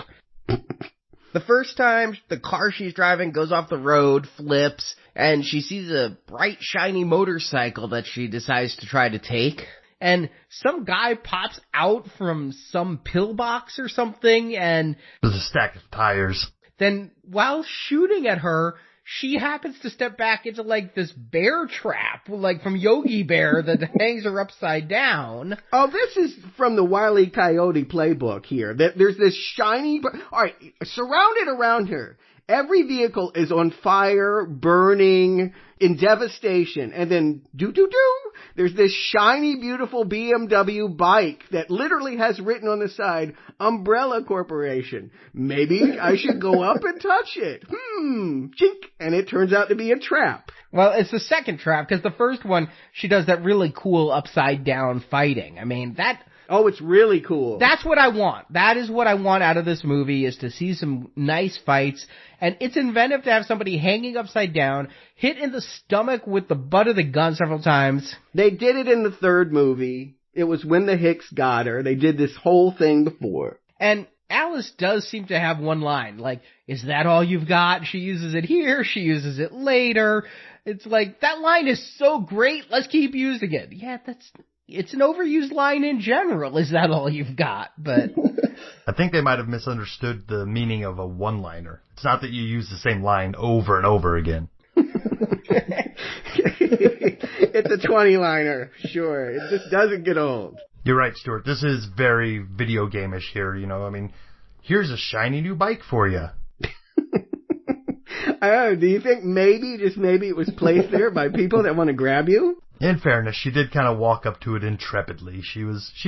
The first time, the car she's driving goes off the road, flips, and she sees a bright, shiny motorcycle that she decides to try to take. and some guy pops out from some pillbox or something, and There's a stack of tires. then while shooting at her, she happens to step back into like this bear trap, like from Yogi Bear, that hangs her upside down. Oh, this is from the Wile E. Coyote playbook here. That there's this shiny, all right, surrounded around her. Every vehicle is on fire, burning, in devastation. And then, there's this shiny, beautiful BMW bike that literally has written on the side, Umbrella Corporation. Maybe I should go up and touch it. Chink. And it turns out to be a trap. Well, it's the second trap, because the first one, she does that really cool upside down fighting. I mean, Oh, it's really cool. that's what I want. That is what I want out of this movie, is to see some nice fights. And it's inventive to have somebody hanging upside down, hit in the stomach with the butt of the gun several times. They did it in the third movie. It was when the Hicks got her. They did this whole thing before. And Alice does seem to have one line, like, is that all you've got? She uses it here, she uses it later. It's like, that line is so great, let's keep using it. Yeah, it's an overused line in general, is that all you've got? But I think they might have misunderstood the meaning of a one-liner. It's not that you use the same line over and over again. It's a 20-liner, sure. It just doesn't get old. You're right, Stuart. This is very video game-ish here, you know. I mean, here's a shiny new bike for you. I don't know, do you think maybe, just maybe, it was placed there by people that want to grab you? In fairness, she did kind of walk up to it intrepidly. She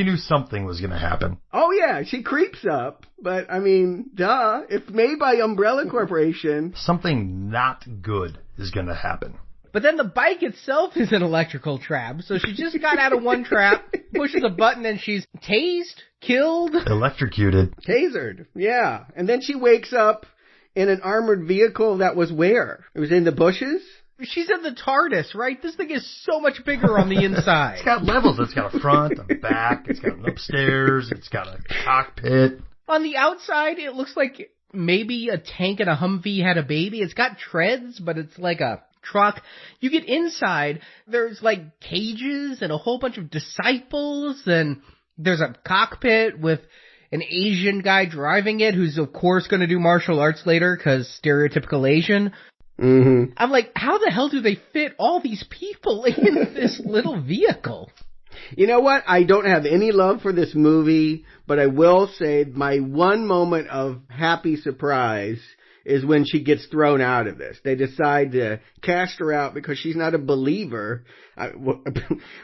knew something was going to happen. Oh yeah, she creeps up, but I mean, duh, if made by Umbrella Corporation. Something not good is going to happen. But then the bike itself is an electrical trap, so she just got out of one trap, pushes a button, and she's tased, killed. Electrocuted. Tasered, yeah. And then she wakes up in an armored vehicle that was where? It was in the bushes? She's in the TARDIS, right? This thing is so much bigger on the inside. It's got levels. It's got a front, a back, it's got an upstairs, it's got a cockpit. On the outside, it looks like maybe a tank and a Humvee had a baby. It's got treads, but it's like a truck. You get inside, there's like cages and a whole bunch of disciples, and there's a cockpit with an Asian guy driving it, who's of course going to do martial arts later, because stereotypical Asian. Mm-hmm. I'm like, how the hell do they fit all these people in this little vehicle? You know what? I don't have any love for this movie, but I will say my one moment of happy surprise is when she gets thrown out of this. They decide to cast her out because she's not a believer,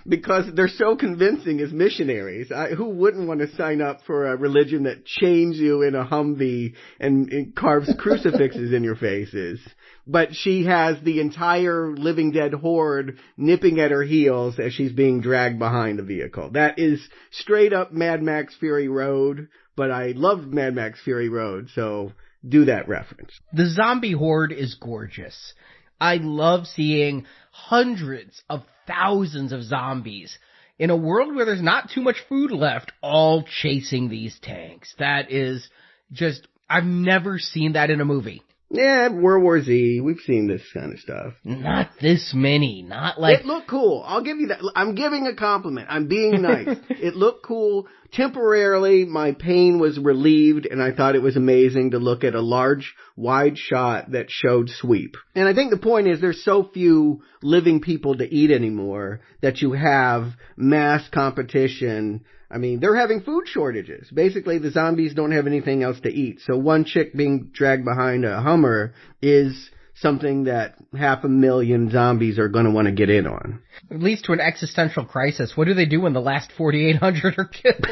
because they're so convincing as missionaries. Who wouldn't want to sign up for a religion that chains you in a Humvee and carves crucifixes in your faces? But she has the entire Living Dead horde nipping at her heels as she's being dragged behind the vehicle. That is straight up Mad Max Fury Road, but I love Mad Max Fury Road, so do that reference. The zombie horde is gorgeous. I love seeing hundreds of thousands of zombies in a world where there's not too much food left, all chasing these tanks. That is just, I've never seen that in a movie. Yeah, World War Z, we've seen this kind of stuff. Not this many, not like... It looked cool, I'll give you that. I'm giving a compliment, I'm being nice. It looked cool. Temporarily, my pain was relieved, and I thought it was amazing to look at a large, wide shot that showed sweep. And I think the point is there's so few living people to eat anymore that you have mass competition. I mean, they're having food shortages. Basically, the zombies don't have anything else to eat. So one chick being dragged behind a Hummer is something that 500,000 zombies are going to want to get in on. At least to an existential crisis. What do they do when the last 4,800 are killed?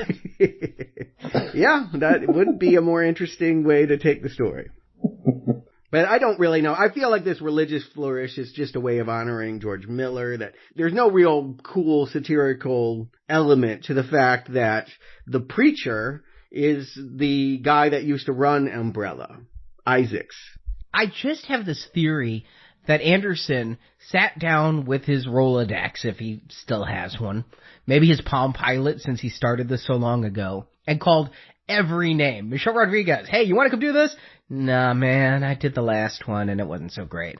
Yeah, that would be a more interesting way to take the story. But I don't really know. I feel like this religious flourish is just a way of honoring George Miller, that there's no real cool satirical element to the fact that the preacher is the guy that used to run Umbrella, Isaacs. I just have this theory that Anderson sat down with his Rolodex, if he still has one, maybe his Palm Pilot since he started this so long ago, and called every name. Michelle Rodriguez, hey, you want to come do this? Nah, man, I did the last one and it wasn't so great.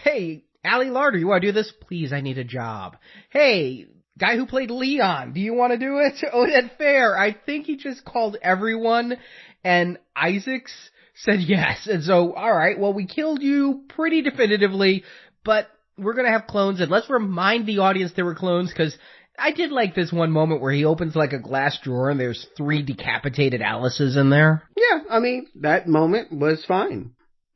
Hey, Allie Larder, you want to do this? Please, I need a job. Hey, Guy who played Leon, do you want to do it? Oded Fair, I think he just called everyone, and Isaacs said yes. And so, alright, well, we killed you pretty definitively, but we're gonna have clones, and let's remind the audience there were clones, because I did like this one moment where he opens like a glass drawer and there's 3 decapitated Alices in there. Yeah, I mean, that moment was fine.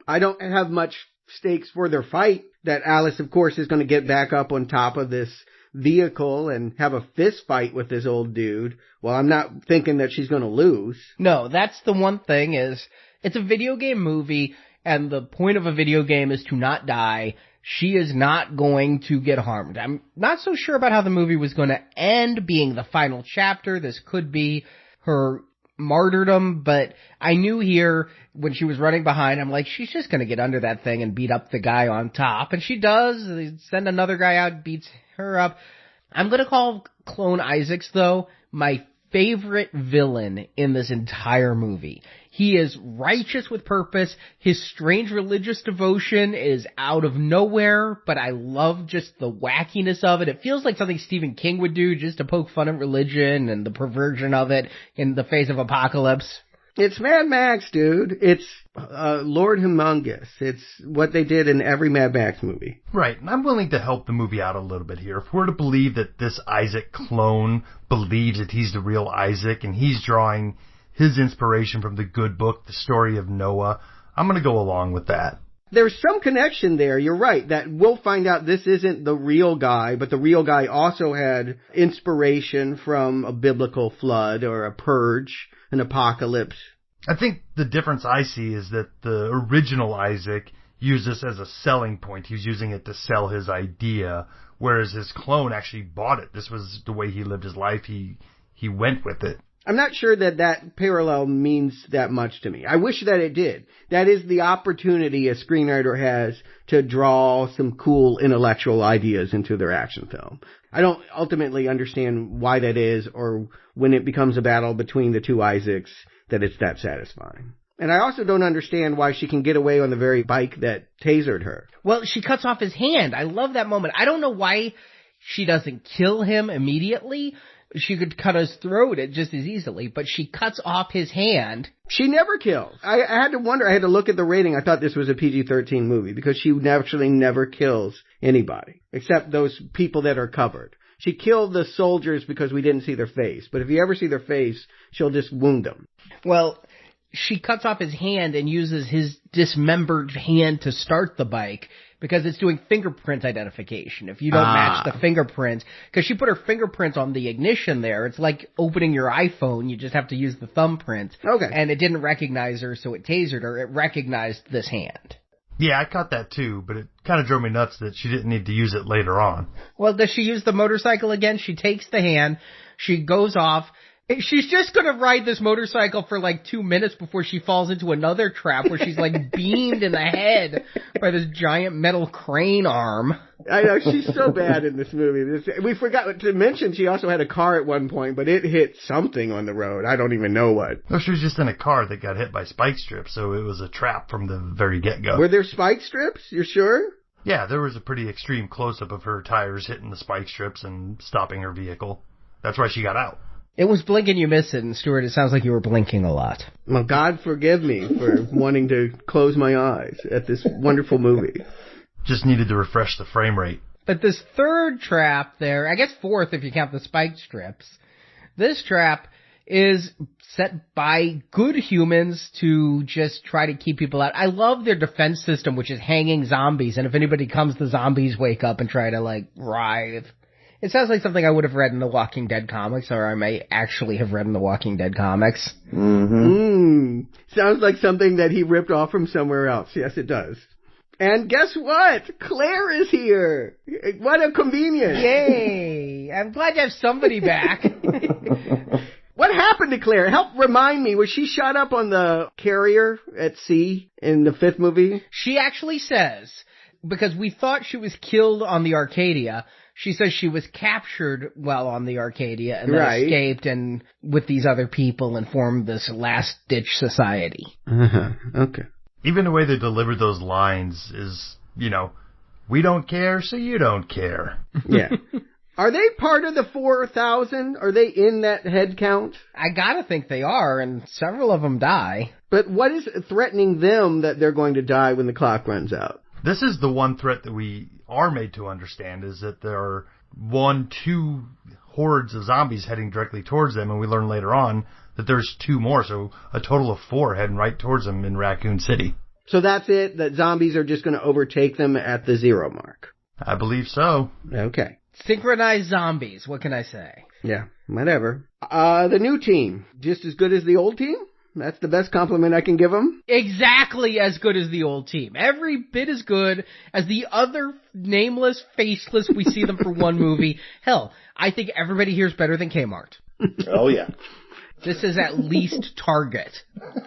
I don't have much stakes for their fight. That Alice, of course, is going to get back up on top of this vehicle and have a fist fight with this old dude. Well, I'm not thinking that she's going to lose. No, that's the one thing is, it's a video game movie, and the point of a video game is to not die. She is not going to get harmed. I'm not so sure about how the movie was going to end, being the final chapter. This could be her martyrdom, but I knew here when she was running behind, I'm like, she's just going to get under that thing and beat up the guy on top. And she does. They send another guy out, beats her up. I'm going to call Clone Isaacs, though, my favorite villain in this entire movie. He is righteous with purpose. His strange religious devotion is out of nowhere, but I love just the wackiness of it. It feels like something Stephen King would do just to poke fun at religion and the perversion of it in the face of apocalypse. It's Mad Max, dude. It's Lord Humongous. It's what they did in every Mad Max movie. Right, and I'm willing to help the movie out a little bit here. If we're to believe that this Isaac clone believes that he's the real Isaac and he's drawing his inspiration from the good book, the story of Noah, I'm going to go along with that. There's some connection there, you're right, that we'll find out this isn't the real guy, but the real guy also had inspiration from a biblical flood or a purge, an apocalypse. I think the difference I see is that the original Isaac used this as a selling point. He was using it to sell his idea, whereas his clone actually bought it. This was the way he lived his life. He went with it. I'm not sure that parallel means that much to me. I wish that it did. That is the opportunity a screenwriter has to draw some cool intellectual ideas into their action film. I don't ultimately understand why that is, or when it becomes a battle between the two Isaacs, that it's that satisfying. And I also don't understand why she can get away on the very bike that tasered her. Well, she cuts off his hand. I love that moment. I don't know why she doesn't kill him immediately. She could cut his throat just as easily, but she cuts off his hand. She never kills. I had to wonder. I had to look at the rating. I thought this was a PG-13 movie because she actually never kills anybody except those people that are covered. She killed the soldiers because we didn't see their face. But if you ever see their face, she'll just wound them. Well, she cuts off his hand and uses his dismembered hand to start the bike because it's doing fingerprint identification. If you don't match the fingerprints, because she put her fingerprints on the ignition there. It's like opening your iPhone. You just have to use the thumbprint. Okay. And it didn't recognize her, so it tasered her. It recognized this hand. Yeah, I caught that too, but it kind of drove me nuts that she didn't need to use it later on. Well, does she use the motorcycle again? She takes the hand. She goes off. She's just going to ride this motorcycle for like 2 minutes before she falls into another trap where she's like beamed in the head by this giant metal crane arm. I know, she's so bad in this movie. We forgot to mention she also had a car at one point, but it hit something on the road. I don't even know what. No, she was just in a car that got hit by spike strips, so it was a trap from the very get-go. Were there spike strips? You're sure? Yeah, there was a pretty extreme close-up of her tires hitting the spike strips and stopping her vehicle. That's why she got out. It was blink and you miss it, and Stuart, it sounds like you were blinking a lot. Well, God forgive me for wanting to close my eyes at this wonderful movie. Just needed to refresh the frame rate. But this third trap there, I guess fourth if you count the spike strips, this trap is set by good humans to just try to keep people out. I love their defense system, which is hanging zombies, and if anybody comes, the zombies wake up and try to, like, writhe. It sounds like something I would have read in the Walking Dead comics, or I may actually have read in the Walking Dead comics. Sounds like something that he ripped off from somewhere else. Yes, it does. And guess what? Claire is here. What a convenience. Yay. I'm glad to have somebody back. What happened to Claire? Help remind me. Was she shot up on the carrier at sea in the fifth movie? She actually says, because we thought she was killed on the Arcadia, she says she was captured while on the Arcadia and then escaped and with these other people and formed this last-ditch society. Okay. Even the way they delivered those lines is, you know, we don't care, so you don't care. Yeah. Are they part of the 4,000? Are they in that head count? I gotta think they are, and several of them die. But what is threatening them that they're going to die when the clock runs out? This is the one threat that we are made to understand, is that there are 2 hordes of zombies heading directly towards them, and we learn later on that there's 2 more, so a total of 4 heading right towards them in Raccoon City. So that's it? That zombies are just going to overtake them at the 0 mark? I believe so. Okay. Synchronized zombies, what can I say? Yeah, whatever. The new team, just as good as the old team? That's the best compliment I can give them? Exactly as good as the old team. Every bit as good as the other nameless, faceless, we see them for one movie. Hell, I think everybody here is better than Kmart. Oh, yeah. This is at least Target.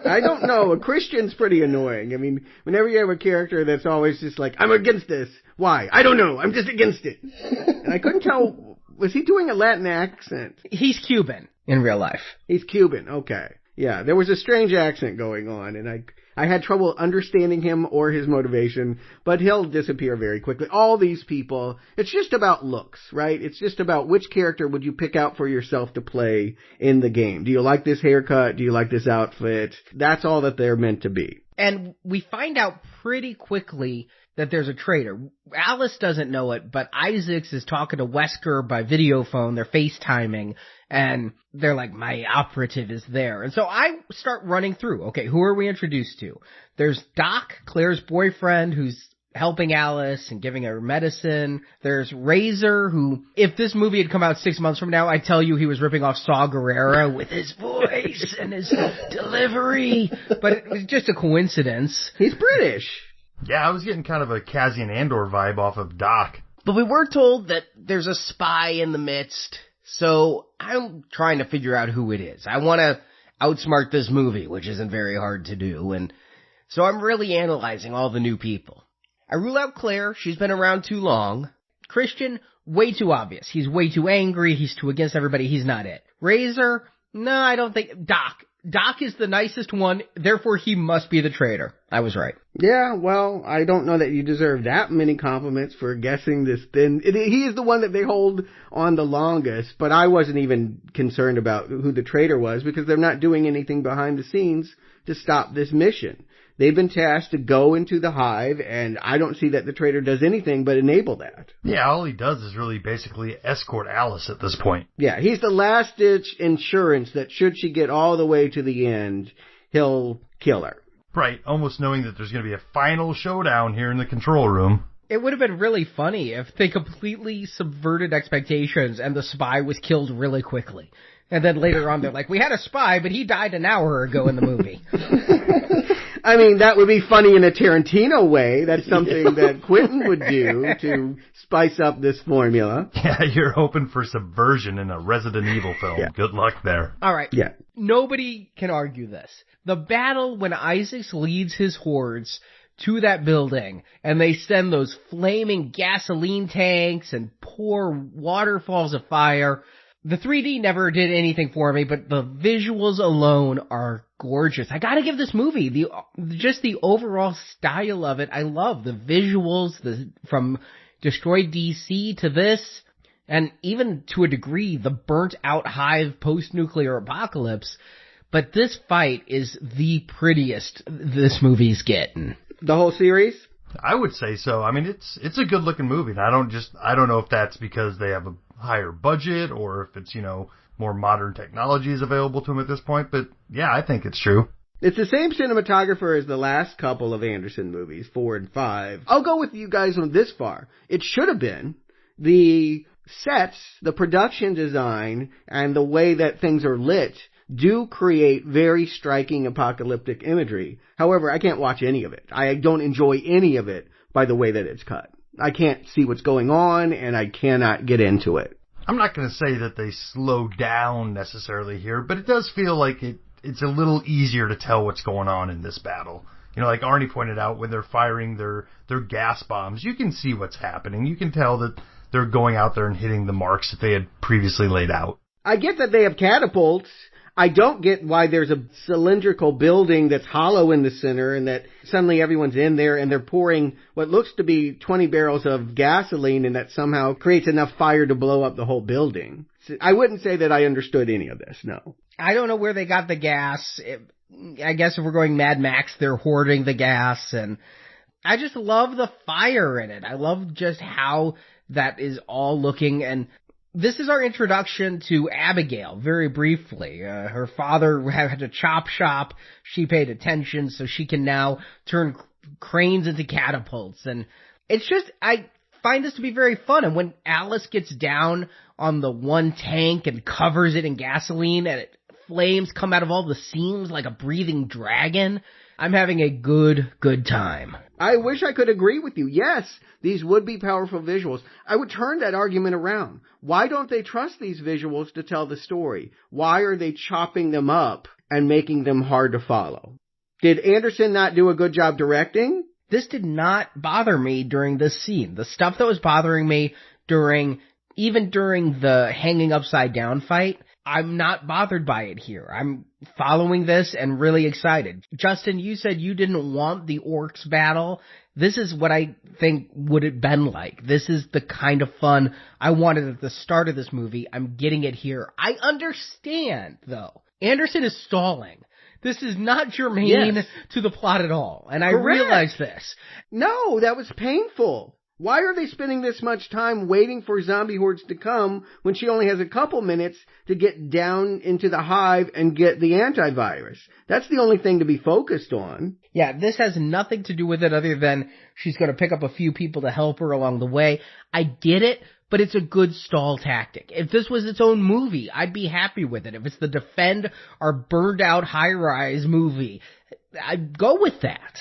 I don't know. A Christian's pretty annoying. I mean, whenever you have a character that's always just like, I'm against this. Why? I don't know. I'm just against it. And I couldn't tell, was he doing a Latin accent? He's Cuban in real life. He's Cuban. Okay. Yeah, there was a strange accent going on, and I had trouble understanding him or his motivation, but he'll disappear very quickly. All these people, it's just about looks, right? It's just about which character would you pick out for yourself to play in the game. Do you like this haircut? Do you like this outfit? That's all that they're meant to be. And we find out pretty quickly that there's a traitor. Alice doesn't know it, but Isaacs is talking to Wesker by video phone. They're FaceTiming, and they're like, my operative is there. And so I start running through. Okay, who are we introduced to? There's Doc, Claire's boyfriend, who's helping Alice and giving her medicine. There's Razor, who, if this movie had come out 6 months from now, I'd tell you he was ripping off Saw Gerrera with his voice and his delivery. But it was just a coincidence. He's British. Yeah, I was getting kind of a Cassian Andor vibe off of Doc. But we were told that there's a spy in the midst, so I'm trying to figure out who it is. I want to outsmart this movie, which isn't very hard to do, and so I'm really analyzing all the new people. I rule out Claire. She's been around too long. Christian, way too obvious. He's way too angry. He's too against everybody. He's not it. Razor, no, I don't think. Doc is the nicest one, therefore he must be the traitor. I was right. Yeah, well, I don't know that you deserve that many compliments for guessing this thin. He is the one that they hold on the longest, but I wasn't even concerned about who the traitor was because they're not doing anything behind the scenes to stop this mission. They've been tasked to go into the hive, and I don't see that the traitor does anything but enable that. Yeah, all he does is really basically escort Alice at this point. Yeah, he's the last-ditch insurance that should she get all the way to the end, he'll kill her. Right, almost knowing that there's going to be a final showdown here in the control room. It would have been really funny if they completely subverted expectations and the spy was killed really quickly. And then later on they're like, we had a spy, but he died an hour ago in the movie. I mean, that would be funny in a Tarantino way. That's something that Quentin would do to spice up this formula. Yeah, you're hoping for subversion in a Resident Evil film. Yeah. Good luck there. All right. Yeah. Nobody can argue this. The battle when Isaacs leads his hordes to that building and they send those flaming gasoline tanks and pour waterfalls of fire. The 3D never did anything for me, but the visuals alone are gorgeous. I gotta give this movie just the overall style of it. I love the visuals, from Destroyed DC to this, and even to a degree, the burnt out hive post-nuclear apocalypse. But this fight is the prettiest this movie's getting. The whole series? I would say so. I mean, it's a good looking movie. And I don't know if that's because they have a higher budget or if it's, more modern technology is available to them at this point. But yeah, I think it's true. It's the same cinematographer as the last couple of Anderson movies, 4 and 5. I'll go with you guys on this far. It should have been. The sets, the production design, and the way that things are lit do create very striking apocalyptic imagery. However, I can't watch any of it. I don't enjoy any of it by the way that it's cut. I can't see what's going on, and I cannot get into it. I'm not going to say that they slow down necessarily here, but it does feel like it's a little easier to tell what's going on in this battle. Like Arnie pointed out, when they're firing their gas bombs, you can see what's happening. You can tell that they're going out there and hitting the marks that they had previously laid out. I get that they have catapults. I don't get why there's a cylindrical building that's hollow in the center and that suddenly everyone's in there and they're pouring what looks to be 20 barrels of gasoline and that somehow creates enough fire to blow up the whole building. I wouldn't say that I understood any of this, no. I don't know where they got the gas. I guess if we're going Mad Max, they're hoarding the gas, and I just love the fire in it. I love just how that is all looking, and this is our introduction to Abigail, very briefly. Her father had a chop shop. She paid attention, so she can now turn cranes into catapults. And it's just, I find this to be very fun. And when Alice gets down on the one tank and covers it in gasoline, and flames come out of all the seams like a breathing dragon, I'm having a good time. I wish I could agree with you. Yes, these would be powerful visuals. I would turn that argument around. Why don't they trust these visuals to tell the story? Why are they chopping them up and making them hard to follow? Did Anderson not do a good job directing? This did not bother me during this scene. The stuff that was bothering me even during the hanging upside down fight, I'm not bothered by it here. I'm following this and really excited. Justin, you said you didn't want the orcs battle. This is what I think would have been like. This is the kind of fun I wanted at the start of this movie. I'm getting it here. I understand, though. Anderson is stalling. This is not germane to the plot at all. And Correct. I realize this. No, that was painful. Why are they spending this much time waiting for zombie hordes to come when she only has a couple minutes to get down into the hive and get the antivirus? That's the only thing to be focused on. Yeah, this has nothing to do with it other than she's going to pick up a few people to help her along the way. I get it, but it's a good stall tactic. If this was its own movie, I'd be happy with it. If it's the Defend our burned out high-rise movie, I'd go with that.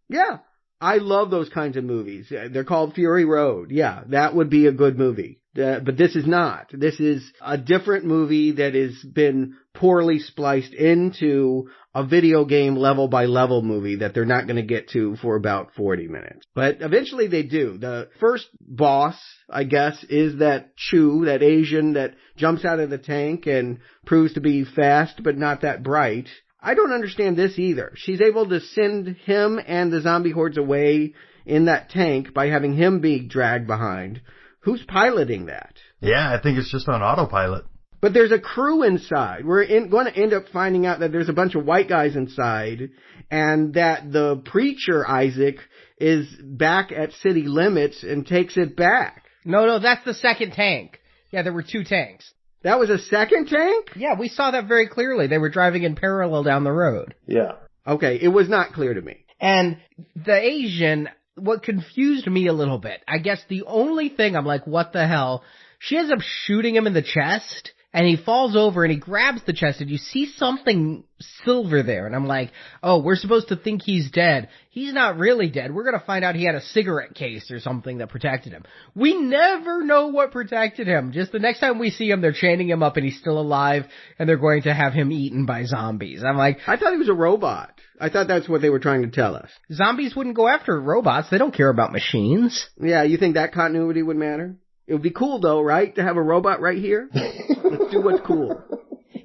Yeah. I love those kinds of movies. They're called Fury Road. Yeah, that would be a good movie. But this is not. This is a different movie that has been poorly spliced into a video game level by level movie that they're not going to get to for about 40 minutes. But eventually they do. The first boss, I guess, is that Chu, that Asian that jumps out of the tank and proves to be fast but not that bright. I don't understand this either. She's able to send him and the zombie hordes away in that tank by having him be dragged behind. Who's piloting that? Yeah, I think it's just on autopilot. But there's a crew inside. We're going to end up finding out that there's a bunch of white guys inside and that the preacher, Isaac, is back at city limits and takes it back. No, that's the second tank. Yeah, there were two tanks. That was a second tank? Yeah, we saw that very clearly. They were driving in parallel down the road. Yeah. Okay, it was not clear to me. And the Asian, what confused me a little bit, I guess the only thing I'm like, what the hell, she ends up shooting him in the chest, and he falls over and he grabs the chest, and you see something silver there, and I'm like, oh, we're supposed to think he's dead. He's not really dead. We're going to find out he had a cigarette case or something that protected him. We never know what protected him. Just the next time we see him, they're chaining him up and he's still alive, and they're going to have him eaten by zombies. I'm like, I thought he was a robot. I thought that's what they were trying to tell us. Zombies wouldn't go after robots. They don't care about machines. Yeah, you think that continuity would matter? It would be cool, though, right, to have a robot right here? Let's do what's cool.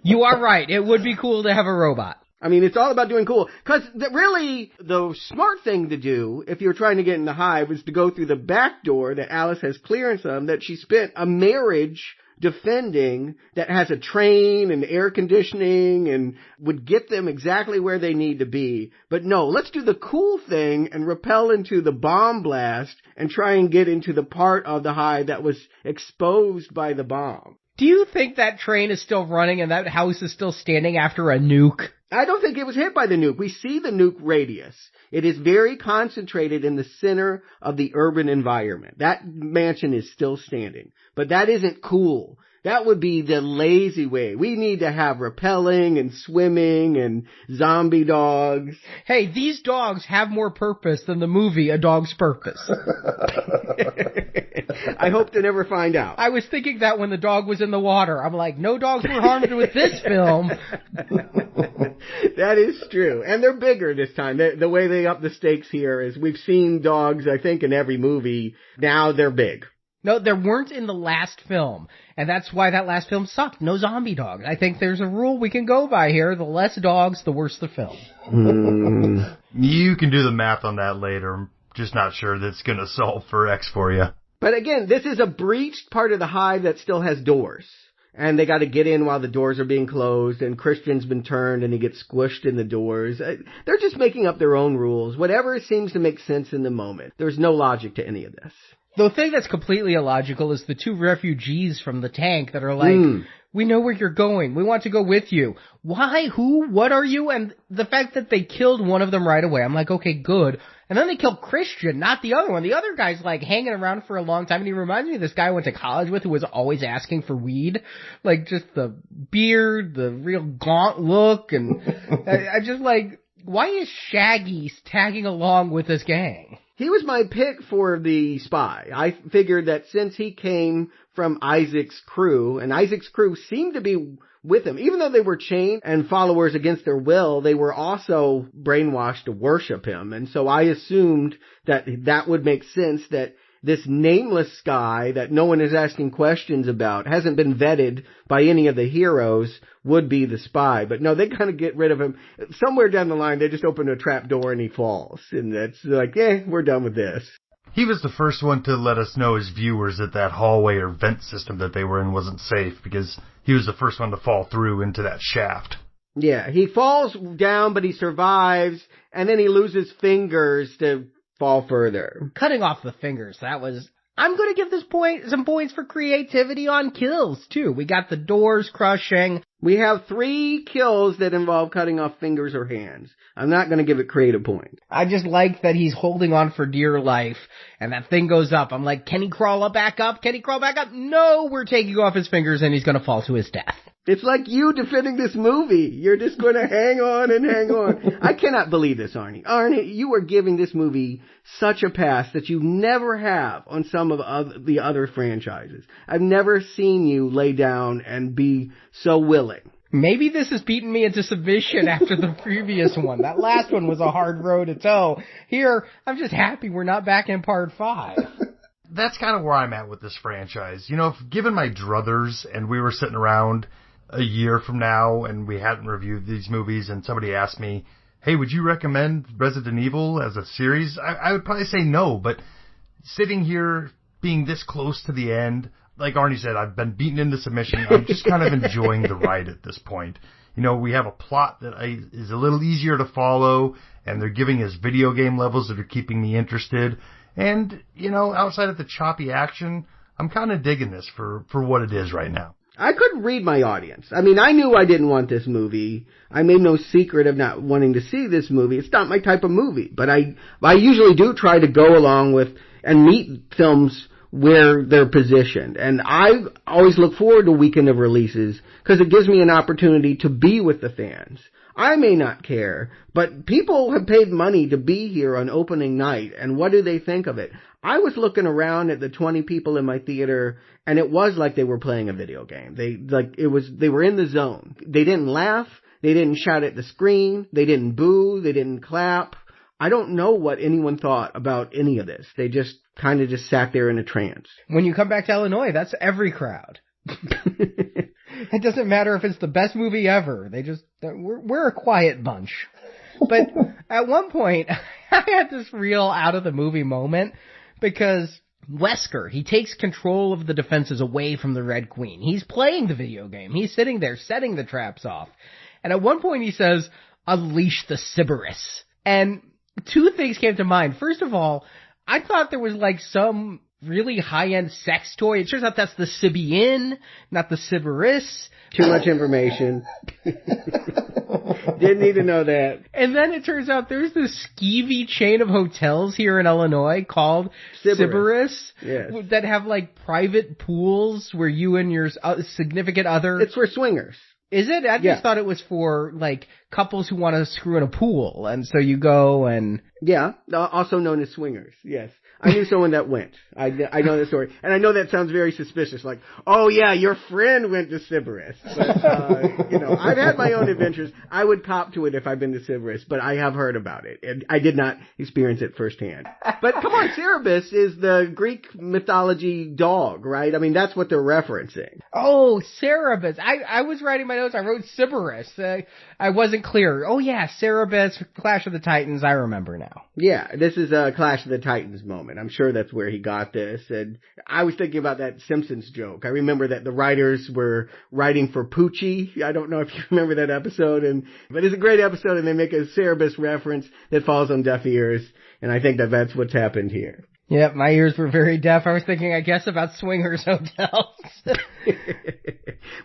You are right. It would be cool to have a robot. I mean, it's all about doing cool. Because really, the smart thing to do, if you're trying to get in the hive, is to go through the back door that Alice has clearance on, that she spent a marriage defending, that has a train and air conditioning and would get them exactly where they need to be. But no, let's do the cool thing and rappel into the bomb blast and try and get into the part of the hive that was exposed by the bomb. Do you think that train is still running and that house is still standing after a nuke? I don't think it was hit by the nuke. We see the nuke radius. It is very concentrated in the center of the urban environment. That mansion is still standing. But that isn't cool. That would be the lazy way. We need to have rappelling and swimming and zombie dogs. Hey, these dogs have more purpose than the movie A Dog's Purpose. I hope to never find out. I was thinking that when the dog was in the water. I'm like, no dogs were harmed with this film. That is true. And they're bigger this time. The way they up the stakes here is we've seen dogs, I think, in every movie. Now they're big. No, there weren't in the last film, and that's why that last film sucked. No zombie dogs. I think there's a rule we can go by here. The less dogs, the worse the film. You can do the math on that later. I'm just not sure that's going to solve for X for you. But again, this is a breached part of the hive that still has doors. And they got to get in while the doors are being closed, and Christian's been turned and he gets squished in the doors. They're just making up their own rules. Whatever seems to make sense in the moment. There's no logic to any of this. The thing that's completely illogical is the two refugees from the tank that are like, we know where you're going. We want to go with you. Why? Who? What are you? And the fact that they killed one of them right away, I'm like, okay, good. And then they killed Christian, not the other one. The other guy's like hanging around for a long time, and he reminds me of this guy I went to college with who was always asking for weed. Like, just the beard, the real gaunt look, and I just like, why is Shaggy tagging along with this gang? He was my pick for the spy. I figured that since he came from Isaac's crew, and Isaac's crew seemed to be with him, even though they were chained and followers against their will, they were also brainwashed to worship him. And so I assumed that that would make sense, that this nameless guy that no one is asking questions about, hasn't been vetted by any of the heroes, would be the spy. But no, they kind of get rid of him. Somewhere down the line, they just open a trap door and he falls. And that's like, we're done with this. He was the first one to let us know as viewers that hallway or vent system that they were in wasn't safe, because he was the first one to fall through into that shaft. Yeah, he falls down, but he survives, and then he loses fingers to fall further. Cutting off the fingers, that was... I'm going to give this some points for creativity on kills, too. We got the doors crushing. We have 3 kills that involve cutting off fingers or hands. I'm not going to give it creative points. I just like that he's holding on for dear life, and that thing goes up. I'm like, can he crawl back up? Can he crawl back up? No, we're taking off his fingers, and he's going to fall to his death. It's like you defending this movie. You're just going to hang on and hang on. I cannot believe this, Arnie. Arnie, you are giving this movie such a pass that you never have on some of the other franchises. I've never seen you lay down and be so willing. Maybe this has beaten me into submission after the previous one. That last one was a hard road to toe. Here, I'm just happy we're not back in part 5. That's kind of where I'm at with this franchise. You know, if given my druthers and we were sitting around a year from now and we hadn't reviewed these movies and somebody asked me, hey, would you recommend Resident Evil as a series? I would probably say no, but sitting here being this close to the end, like Arnie said, I've been beaten into submission. I'm just kind of enjoying the ride at this point. You know, we have a plot that is a little easier to follow, and they're giving us video game levels that are keeping me interested. And, you know, outside of the choppy action, I'm kind of digging this for what it is right now. I couldn't read my audience. I mean, I knew I didn't want this movie. I made no secret of not wanting to see this movie. It's not my type of movie. But I usually do try to go along with and meet films where they're positioned. And I always look forward to weekend of releases because it gives me an opportunity to be with the fans. I may not care, but people have paid money to be here on opening night, and what do they think of it? I was looking around at the 20 people in my theater, and it was like they were playing a video game. They were in the zone. They didn't laugh, they didn't shout at the screen, they didn't boo, they didn't clap. I don't know what anyone thought about any of this. They just kind of just sat there in a trance. When you come back to Illinois, that's every crowd. It doesn't matter if it's the best movie ever. We're a quiet bunch. But at one point, I had this real out of the movie moment because Wesker, he takes control of the defenses away from the Red Queen. He's playing the video game. He's sitting there setting the traps off. And at one point he says, "Unleash the Sybaris." And 2 things came to mind. First of all, I thought there was like some really high-end sex toy. It turns out that's the Sibian, not the Sybaris. Too much information. Didn't need to know that. And then it turns out there's this skeevy chain of hotels here in Illinois called Sybaris. Yes. That have like private pools where you and your significant other... It's for swingers. Is it? I just thought it was for, like, couples who want to screw in a pool, and so you go and... Yeah, also known as swingers, yes. I knew someone that went. I know that story. And I know that sounds very suspicious, like, oh yeah, your friend went to Sybaris. But, I've had my own adventures. I would cop to it if I've been to Sybaris, but I have heard about it. And I did not experience it firsthand. But come on, Cerberus is the Greek mythology dog, right? I mean, that's what they're referencing. Oh, Cerberus. I was writing my notes. I wrote Sybaris. I wasn't clear. Oh yeah, Cerberus, Clash of the Titans. I remember now. Yeah, this is a Clash of the Titans moment. I'm sure that's where he got this. And I was thinking about that Simpsons joke. I remember that the writers were writing for Poochie. I don't know if you remember that episode, but it's a great episode, and they make a Cerberus reference that falls on deaf ears, and I think that that's what's happened here. Yep, my ears were very deaf. I was thinking, I guess, about swingers hotels.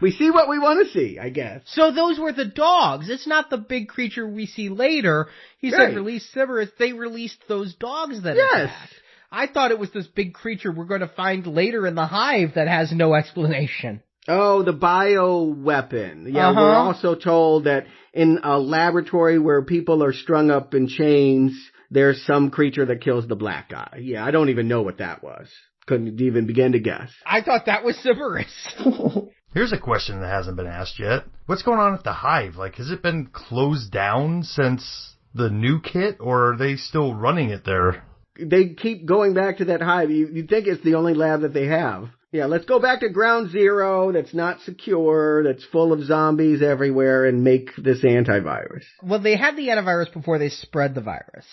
We see what we want to see, I guess. So those were the dogs. It's not the big creature we see later. He said release Sybaris. They released those dogs that attacked. I thought it was this big creature we're going to find later in the hive that has no explanation. Oh, the bioweapon. Yeah, we're also told that in a laboratory where people are strung up in chains, there's some creature that kills the black guy. Yeah, I don't even know what that was. Couldn't even begin to guess. I thought that was Sybaris. Here's a question that hasn't been asked yet. What's going on at the hive? Like, has it been closed down since the new kit, or are they still running it there? They keep going back to that hive. You'd think it's the only lab that they have. Yeah, let's go back to ground zero that's not secure, that's full of zombies everywhere, and make this antivirus. Well, they had the antivirus before they spread the virus.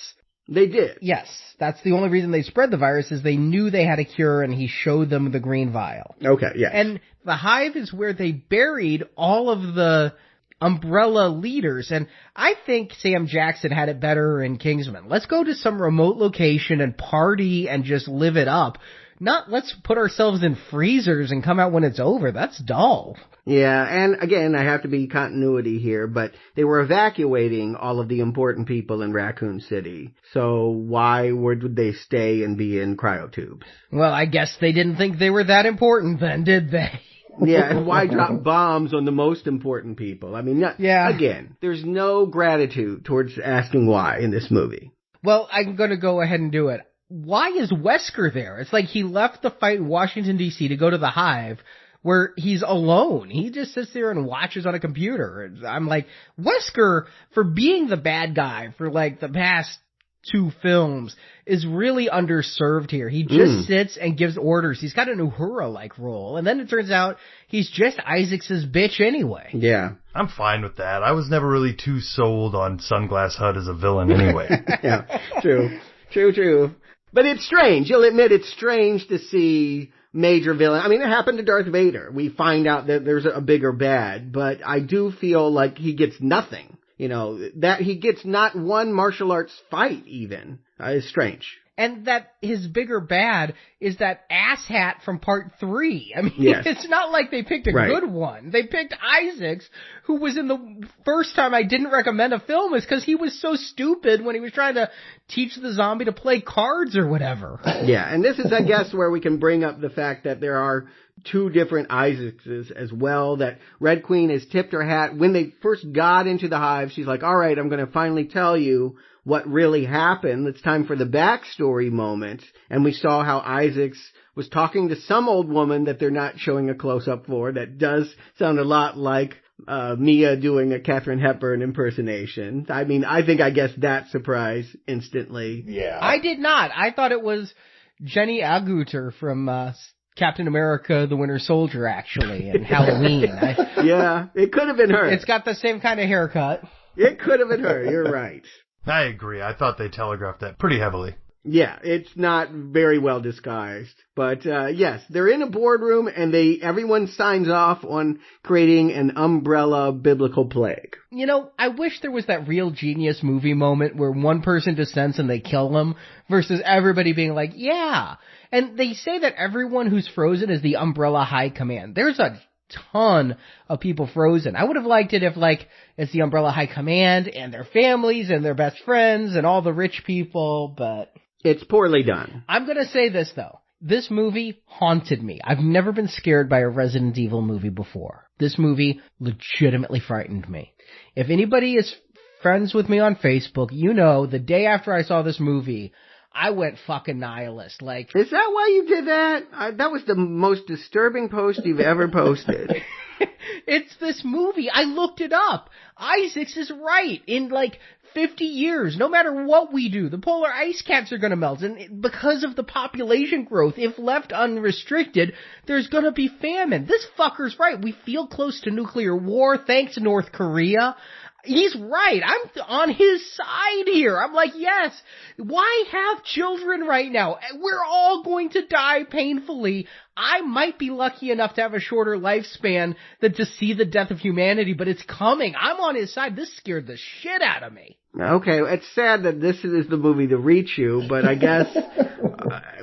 They did. Yes, that's the only reason they spread the virus is they knew they had a cure, and he showed them the green vial. Okay, yes. And the hive is where they buried all of the Umbrella leaders, and I think Sam Jackson had it better in Kingsman. Let's go to some remote location and party and just live it up. Not let's put ourselves in freezers and come out when it's over. That's dull. Yeah, and again, I have to be continuity here, but they were evacuating all of the important people in Raccoon City. So why would they stay and be in cryotubes? Well, I guess they didn't think they were that important then, did they? Yeah, and why drop bombs on the most important people? I mean, again, there's no gratitude towards asking why in this movie. Well, I'm going to go ahead and do it. Why is Wesker there? It's like he left the fight in Washington, D.C. to go to the hive where he's alone. He just sits there and watches on a computer. I'm like, Wesker, for being the bad guy for like the past 2 films, is really underserved here. He just sits and gives orders. He's got an Uhura-like role. And then it turns out he's just Isaac's bitch anyway. Yeah. I'm fine with that. I was never really too sold on Sunglass Hut as a villain anyway. Yeah, true. But it's strange. You'll admit it's strange to see major villain. I mean, it happened to Darth Vader. We find out that there's a bigger bad, but I do feel like he gets nothing. That he gets not one martial arts fight even. Is strange. And that his bigger bad is that asshat from part 3. I mean, It's not like they picked a good one. They picked Isaac's, who was in the first time I didn't recommend a film is because he was so stupid when he was trying to teach the zombie to play cards or whatever. Yeah, and this is, I guess, where we can bring up the fact that there are 2 different Isaacs as well, that Red Queen has tipped her hat. When they first got into the hive, she's like, all right, I'm going to finally tell you what really happened. It's time for the backstory moment. And we saw how Isaacs was talking to some old woman that they're not showing a close-up for. That does sound a lot like Mia doing a Katharine Hepburn impersonation. I mean, I guessed that surprise instantly. Yeah. I did not. I thought it was Jenny Agutter from Captain America, the Winter Soldier, actually, and Halloween. Yeah, it could have been her. It's got the same kind of haircut. It could have been her. You're right. I agree. I thought they telegraphed that pretty heavily. Yeah, it's not very well disguised. But, yes, they're in a boardroom and everyone signs off on creating an umbrella biblical plague. I wish there was that Real Genius movie moment where one person dissents and they kill them versus everybody being like, yeah. And they say that everyone who's frozen is the Umbrella High Command. There's a ton of people frozen. I would have liked it if, it's the Umbrella High Command and their families and their best friends and all the rich people, but it's poorly done. I'm going to say this, though. This movie haunted me. I've never been scared by a Resident Evil movie before. This movie legitimately frightened me. If anybody is friends with me on Facebook, the day after I saw this movie, I went fucking nihilist. Like, is that why you did that? That was the most disturbing post you've ever posted. It's this movie. I looked it up. Isaacs is right. In like 50 years, no matter what we do, the polar ice caps are going to melt. And because of the population growth, if left unrestricted, there's going to be famine. This fucker's right. We feel close to nuclear war. Thanks, North Korea. He's right. I'm on his side here. I'm like, yes, why have children right now? We're all going to die painfully. I might be lucky enough to have a shorter lifespan than to see the death of humanity, but it's coming. I'm on his side. This scared the shit out of me. Okay, it's sad that this is the movie to reach you, but I guess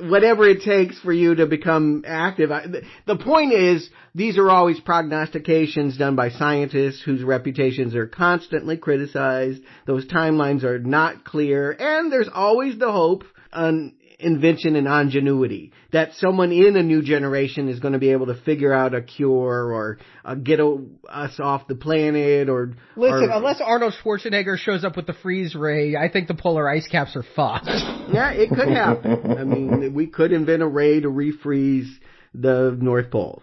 whatever it takes for you to become active. The point is, these are always prognostications done by scientists whose reputations are constantly criticized. Those timelines are not clear, and there's always the hope on invention and ingenuity that someone in a new generation is going to be able to figure out a cure or get us off the planet or... Listen, unless Arnold Schwarzenegger shows up with the freeze ray, I think the polar ice caps are fucked. Yeah, it could happen. I mean, we could invent a ray to refreeze the North Pole.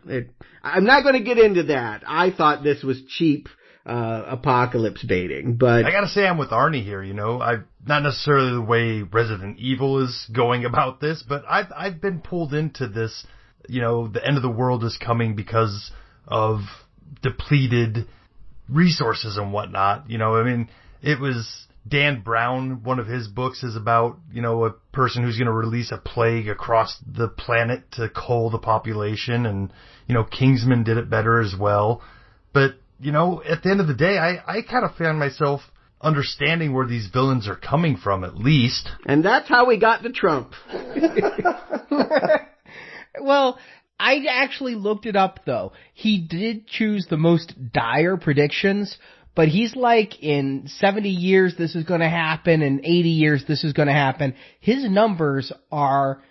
I'm not going to get into that. I thought this was cheap apocalypse baiting, but I gotta say I'm with Arnie here, you know. I've not necessarily the way Resident Evil is going about this, but I've been pulled into this, you know, the end of the world is coming because of depleted resources and whatnot. You know, I mean, it was Dan Brown, one of his books is about, you know, a person who's going to release a plague across the planet to cull the population, and, you know, Kingsman did it better as well. But you know, at the end of the day, I kind of found myself understanding where these villains are coming from, at least. And that's how we got to Trump. Well, I actually looked it up, though. He did choose the most dire predictions, but he's like, in 70 years this is going to happen, in 80 years this is going to happen. His numbers are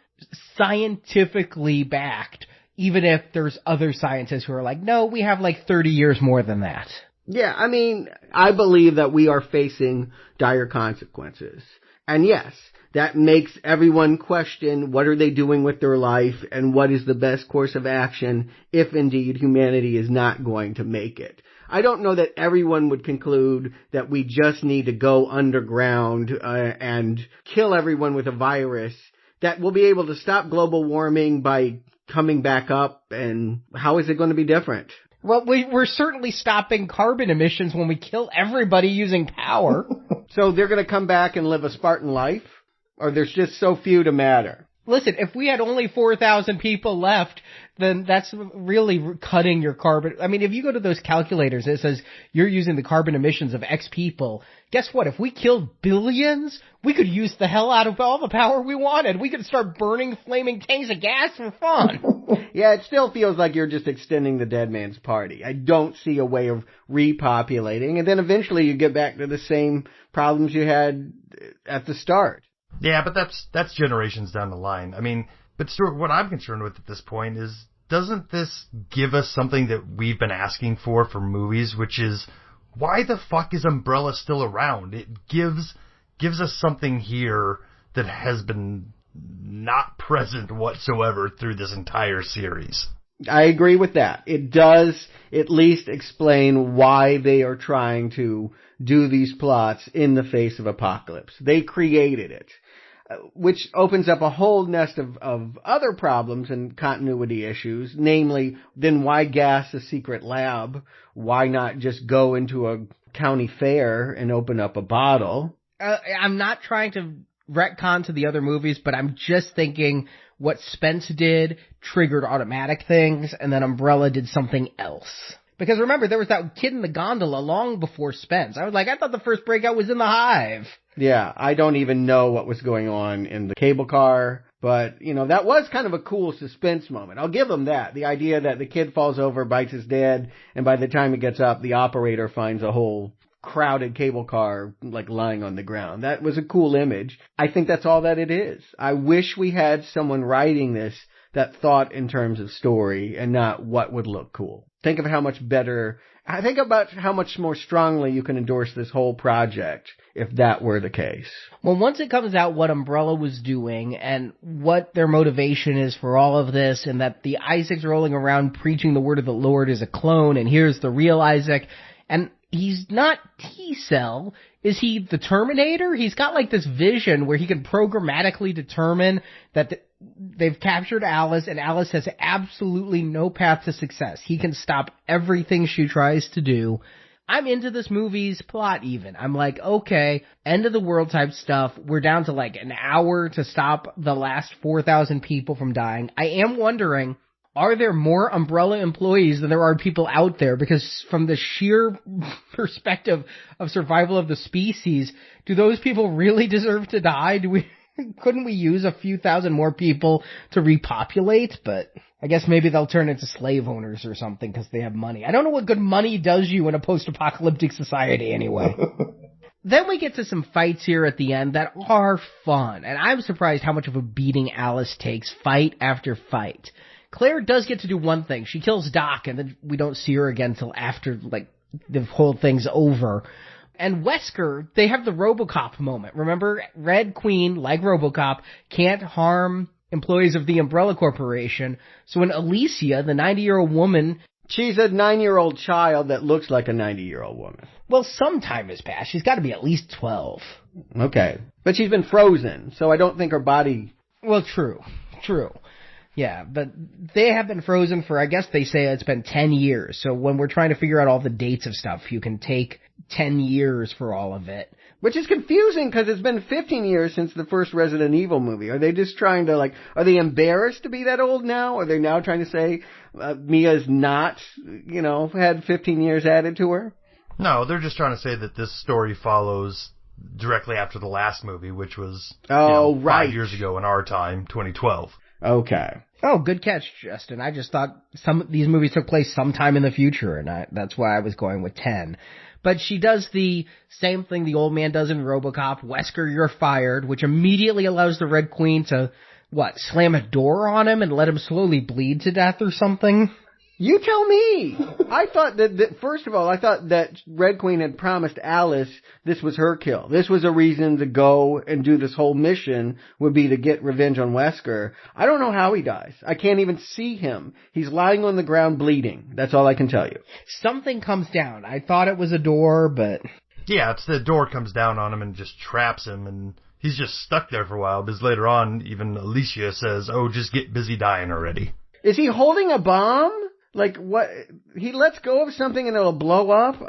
scientifically backed. Even if there's other scientists who are like, no, we have like 30 years more than that. Yeah, I mean, I believe that we are facing dire consequences. And yes, that makes everyone question what are they doing with their life and what is the best course of action if indeed humanity is not going to make it. I don't know that everyone would conclude that we just need to go underground and kill everyone with a virus, that we'll be able to stop global warming by coming back up, and how is it going to be different? Well, we're certainly stopping carbon emissions when we kill everybody using power. So they're going to come back and live a Spartan life? Or there's just so few to matter? Listen, if we had only 4,000 people left, then that's really cutting your carbon. I mean, if you go to those calculators, it says you're using the carbon emissions of X people. Guess what? If we killed billions, we could use the hell out of all the power we wanted. We could start burning flaming tanks of gas for fun. Yeah, it still feels like you're just extending the dead man's party. I don't see a way of repopulating, and then eventually you get back to the same problems you had at the start. Yeah, but that's generations down the line. I mean, but Stuart, what I'm concerned with at this point is, doesn't this give us something that we've been asking for movies, which is, why the fuck is Umbrella still around? It gives us something here that has been not present whatsoever through this entire series. I agree with that. It does at least explain why they are trying to do these plots in the face of apocalypse. They created it, which opens up a whole nest of other problems and continuity issues, namely, then why gas a secret lab? Why not just go into a county fair and open up a bottle? I'm not trying to retcon to the other movies, but I'm just thinking what Spence did triggered automatic things, and then Umbrella did something else. Because remember, there was that kid in the gondola long before Spence. I was like, I thought the first breakout was in the Hive. Yeah, I don't even know what was going on in the cable car, but, you know, that was kind of a cool suspense moment. I'll give them that. The idea that the kid falls over, bites his dad, and by the time he gets up, the operator finds a whole crowded cable car, like, lying on the ground. That was a cool image. I think that's all that it is. I wish we had someone writing this that thought in terms of story and not what would look cool. Think of how much better, think about how much more strongly you can endorse this whole project if that were the case. Well, once it comes out what Umbrella was doing and what their motivation is for all of this, and that the Isaac's rolling around preaching the word of the Lord is a clone, and here's the real Isaac, and he's not T-Cell. Is he the Terminator? He's got like this vision where he can programmatically determine that they've captured Alice, and Alice has absolutely no path to success. He can stop everything she tries to do. I'm into this movie's plot even. I'm like, okay, end of the world type stuff. We're down to like an hour to stop the last 4,000 people from dying. I am wondering, are there more Umbrella employees than there are people out there? Because from the sheer perspective of survival of the species, do those people really deserve to die? Couldn't we use a few thousand more people to repopulate? But I guess maybe they'll turn into slave owners or something because they have money. I don't know what good money does you in a post-apocalyptic society anyway. Then we get to some fights here at the end that are fun. And I'm surprised how much of a beating Alice takes fight after fight. Claire does get to do one thing. She kills Doc, and then we don't see her again until after, like, the whole thing's over. And Wesker, they have the RoboCop moment. Remember, Red Queen, like RoboCop, can't harm employees of the Umbrella Corporation. So when Alicia, the 90-year-old woman... She's a 9-year-old child that looks like a 90-year-old woman. Well, some time has passed. She's got to be at least 12. Okay. But she's been frozen, so I don't think her body... Well, true. Yeah, but they have been frozen for, I guess they say it's been 10 years. So when we're trying to figure out all the dates of stuff, you can take 10 years for all of it. Which is confusing because it's been 15 years since the first Resident Evil movie. Are they just trying to, like, are they embarrassed to be that old now? Are they now trying to say Mia's not, had 15 years added to her? No, they're just trying to say that this story follows directly after the last movie, which was 5 years ago in our time, 2012. Okay. Oh, good catch, Justin. I just thought some of these movies took place sometime in the future, and that's why I was going with 10. But she does the same thing the old man does in RoboCop, Wesker, you're fired, which immediately allows the Red Queen to, slam a door on him and let him slowly bleed to death or something? You tell me. I thought that, first of all, I thought that Red Queen had promised Alice this was her kill. This was a reason to go and do this whole mission would be to get revenge on Wesker. I don't know how he dies. I can't even see him. He's lying on the ground bleeding. That's all I can tell you. Something comes down. I thought it was a door, but... Yeah, it's the door comes down on him and just traps him, and he's just stuck there for a while, because later on, even Alicia says, oh, just get busy dying already. Is he holding a bomb? Like, what? He lets go of something and it'll blow up?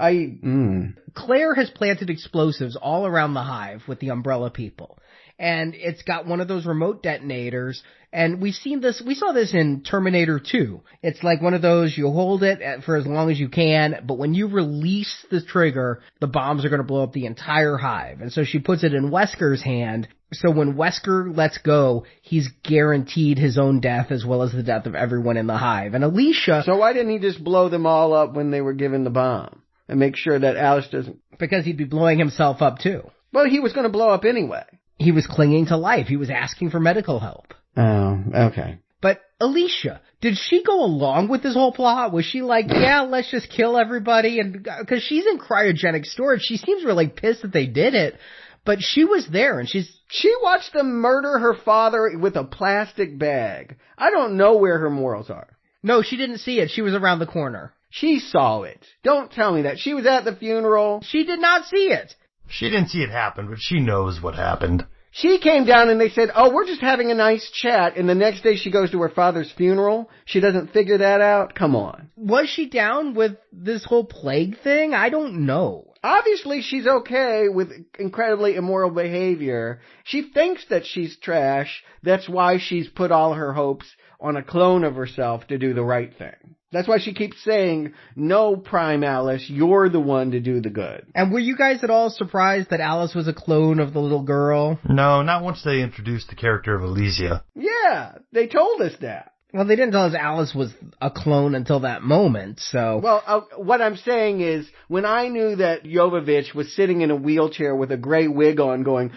Claire has planted explosives all around the hive with the Umbrella people. And it's got one of those remote detonators. And we saw this in Terminator 2. It's like one of those, you hold it for as long as you can, but when you release the trigger, the bombs are going to blow up the entire hive. And so she puts it in Wesker's hand. So when Wesker lets go, he's guaranteed his own death as well as the death of everyone in the hive. And Alicia... So why didn't he just blow them all up when they were given the bomb? And make sure that Alice doesn't... Because he'd be blowing himself up too. Well, he was going to blow up anyway. He was clinging to life. He was asking for medical help. Oh, okay. But Alicia, did she go along with this whole plot? Was she like, yeah, let's just kill everybody? And because she's in cryogenic storage, she seems really pissed that they did it. But she was there, and she watched them murder her father with a plastic bag. I don't know where her morals are. No, she didn't see it. She was around the corner. She saw it. Don't tell me that. She was at the funeral. She did not see it. She didn't see it happen, but she knows what happened. She came down and they said, oh, we're just having a nice chat. And the next day she goes to her father's funeral. She doesn't figure that out? Come on. Was she down with this whole plague thing? I don't know. Obviously, she's okay with incredibly immoral behavior. She thinks that she's trash. That's why she's put all her hopes on a clone of herself to do the right thing. That's why she keeps saying, no, Prime Alice, you're the one to do the good. And were you guys at all surprised that Alice was a clone of the little girl? No, not once they introduced the character of Alicia. Yeah, they told us that. Well, they didn't tell us Alice was a clone until that moment, so... Well, what I'm saying is, when I knew that Jovovich was sitting in a wheelchair with a gray wig on going,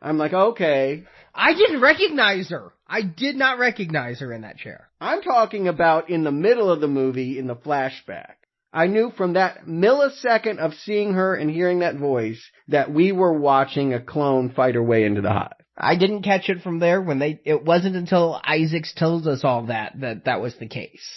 I'm like, okay. I didn't recognize her. I did not recognize her in that chair. I'm talking about in the middle of the movie in the flashback. I knew from that millisecond of seeing her and hearing that voice that we were watching a clone fight her way into the hive. I didn't catch it from there it wasn't until Isaacs tells us all that was the case.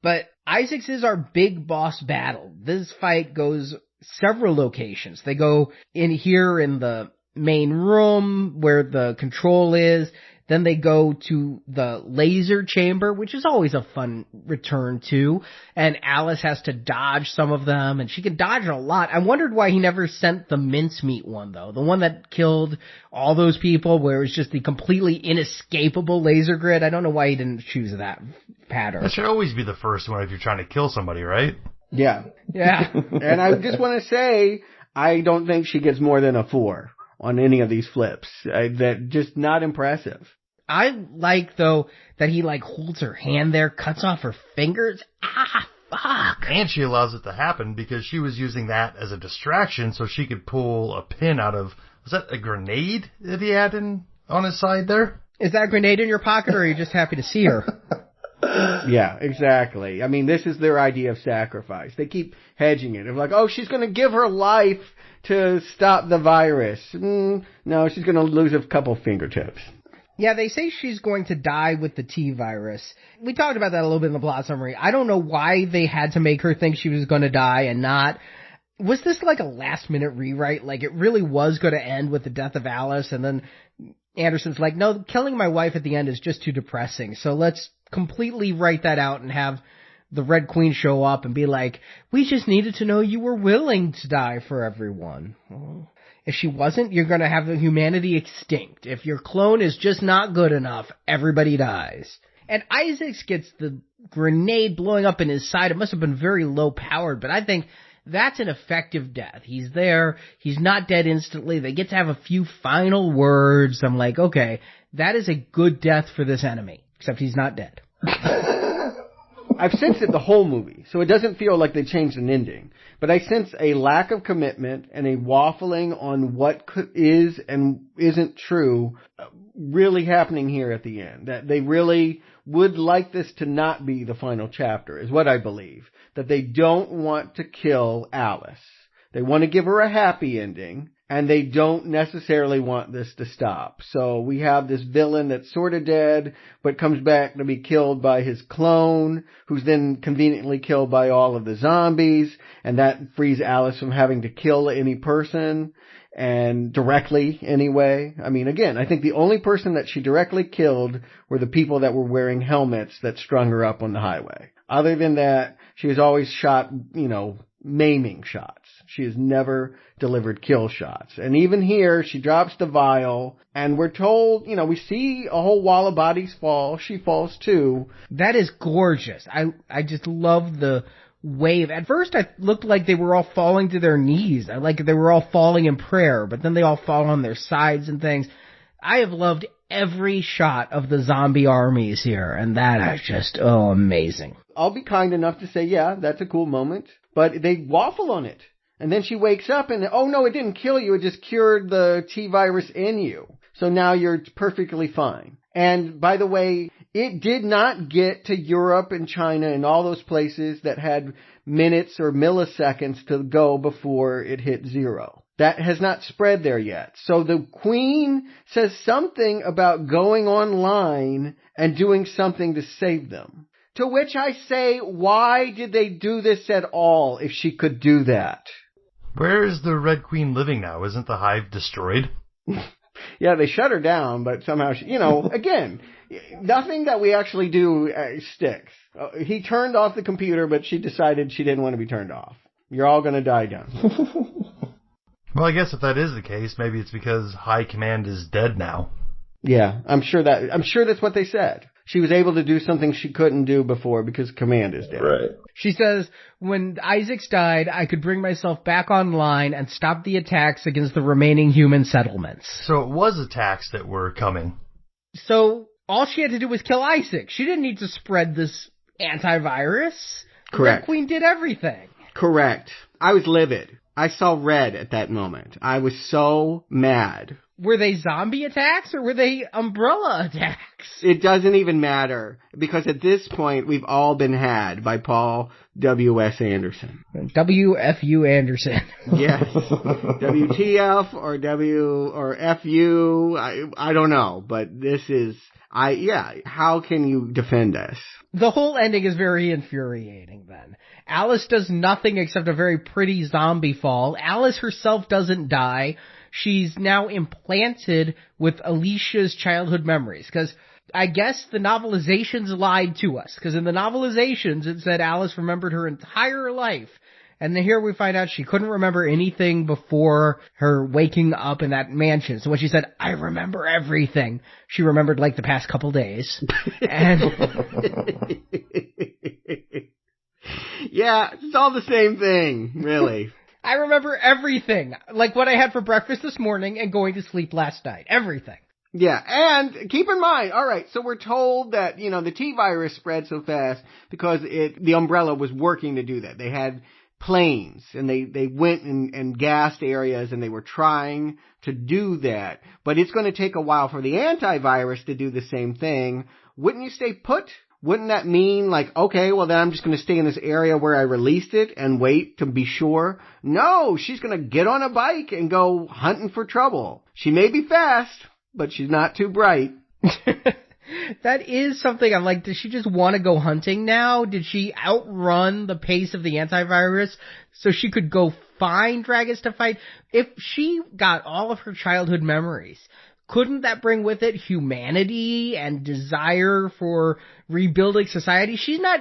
But Isaacs is our big boss battle. This fight goes several locations. They go in here in the main room where the control is. Then they go to the laser chamber, which is always a fun return to. And Alice has to dodge some of them, and she can dodge a lot. I wondered why he never sent the mincemeat one, though. The one that killed all those people, where it was just the completely inescapable laser grid. I don't know why he didn't choose that pattern. That should always be the first one if you're trying to kill somebody, right? Yeah. Yeah. And I just want to say, I don't think she gets more than a 4 on any of these flips. That just not impressive. I like, though, that he, holds her hand there, cuts off her fingers. Ah, fuck. And she allows it to happen because she was using that as a distraction so she could pull a pin out of, was that a grenade that he had on his side there? Is that grenade in your pocket, or are you just happy to see her? Yeah, exactly. I mean, this is their idea of sacrifice. They keep hedging it. They're like, oh, she's going to give her life to stop the virus. No, she's going to lose a couple fingertips. Yeah, they say she's going to die with the T virus. We talked about that a little bit in the plot summary. I don't know why they had to make her think she was going to die and not. Was this like a last-minute rewrite? Like, it really was going to end with the death of Alice, and then Anderson's like, no, killing my wife at the end is just too depressing, so let's completely write that out and have the Red Queen show up and be like, we just needed to know you were willing to die for everyone. Well, if she wasn't, you're going to have humanity extinct. If your clone is just not good enough, everybody dies. And Isaacs gets the grenade blowing up in his side. It must have been very low powered, but I think that's an effective death. He's there. He's not dead instantly. They get to have a few final words. I'm like, okay, that is a good death for this enemy, except he's not dead. I've sensed it the whole movie, so it doesn't feel like they changed an ending. But I sense a lack of commitment and a waffling on what is and isn't true really happening here at the end. That they really would like this to not be the final chapter, is what I believe. That they don't want to kill Alice. They want to give her a happy ending, and they don't necessarily want this to stop. So we have this villain that's sort of dead, but comes back to be killed by his clone, who's then conveniently killed by all of the zombies, and that frees Alice from having to kill any person, and directly anyway. I mean, again, I think the only person that she directly killed were the people that were wearing helmets that strung her up on the highway. Other than that, she was always shot, maiming shots. She has never delivered kill shots. And even here, she drops the vial, and we're told, we see a whole wall of bodies fall. She falls too. That is gorgeous. I just love the wave. At first, I looked like they were all falling to their knees. Like they were all falling in prayer, but then they all fall on their sides and things. I have loved every shot of the zombie armies here, and that is just, amazing. I'll be kind enough to say, yeah, that's a cool moment. But they waffle on it. And then she wakes up and, oh no, it didn't kill you, it just cured the T virus in you. So now you're perfectly fine. And by the way, it did not get to Europe and China and all those places that had minutes or milliseconds to go before it hit 0. That has not spread there yet. So the Queen says something about going online and doing something to save them. To which I say, why did they do this at all if she could do that? Where is the Red Queen living now? Isn't the hive destroyed? Yeah, they shut her down, but somehow, again, nothing that we actually do sticks. He turned off the computer, but she decided she didn't want to be turned off. You're all going to die young. Well, I guess if that is the case, maybe it's because High Command is dead now. Yeah, I'm sure that's what they said. She was able to do something she couldn't do before because Command is dead. Right. She says, when Isaacs died, I could bring myself back online and stop the attacks against the remaining human settlements. So it was attacks that were coming. So all she had to do was kill Isaac. She didn't need to spread this antivirus. Correct. The Queen did everything. Correct. I was livid. I saw red at that moment. I was so mad. Were they zombie attacks or were they umbrella attacks? It doesn't even matter, because at this point, we've all been had by Paul W.S. Anderson. W.F.U. Anderson. Yes. WTF or W or FU, I don't know, but this is, how can you defend us? The whole ending is very infuriating then. Alice does nothing except a very pretty zombie fall. Alice herself doesn't die. She's now implanted with Alicia's childhood memories, because I guess the novelizations lied to us, because in the novelizations it said Alice remembered her entire life, and then here we find out she couldn't remember anything before her waking up in that mansion. So when she said, I remember everything, she remembered like the past couple days. And yeah, it's all the same thing, really. I remember everything, like what I had for breakfast this morning and going to sleep last night. Everything. Yeah, and keep in mind, alright, so we're told that, the T-virus spread so fast because the umbrella was working to do that. They had planes, and they went and gassed areas, and they were trying to do that. But it's going to take a while for the antivirus to do the same thing. Wouldn't you stay put? Wouldn't that mean, like, okay, well then I'm just going to stay in this area where I released it and wait to be sure? No, she's going to get on a bike and go hunting for trouble. She may be fast, but she's not too bright. That is something I'm like, does she just want to go hunting now? Did she outrun the pace of the antivirus so she could go find dragons to fight? If she got all of her childhood memories, couldn't that bring with it humanity and desire for rebuilding society? She's not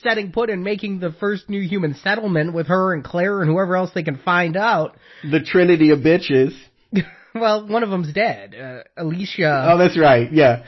setting put and making the first new human settlement with her and Claire and whoever else they can find out. The Trinity of bitches. Well, one of them's dead. Alicia. Oh, that's right, yeah.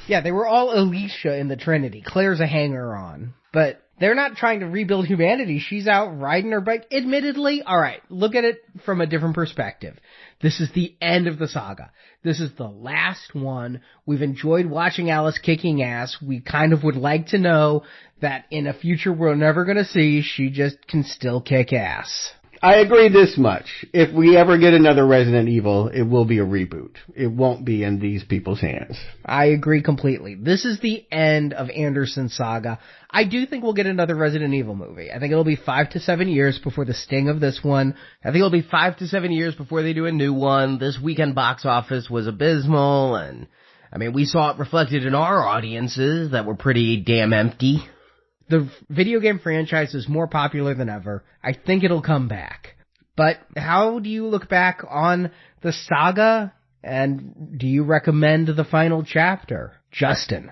Yeah, they were all Alicia in the Trinity. Claire's a hanger-on. But they're not trying to rebuild humanity. She's out riding her bike. Admittedly, alright, look at it from a different perspective. This is the end of the saga. This is the last one. We've enjoyed watching Alice kicking ass. We kind of would like to know that in a future we're never going to see, she just can still kick ass. I agree this much. If we ever get another Resident Evil, it will be a reboot. It won't be in these people's hands. I agree completely. This is the end of Anderson's saga. I do think we'll get another Resident Evil movie. I think it'll be 5 to 7 years before the sting of this one. I think it'll be 5 to 7 years before they do a new one. This weekend box office was abysmal, and we saw it reflected in our audiences that were pretty damn empty. The video game franchise is more popular than ever. I think it'll come back. But how do you look back on the saga, and do you recommend the final chapter? Justin.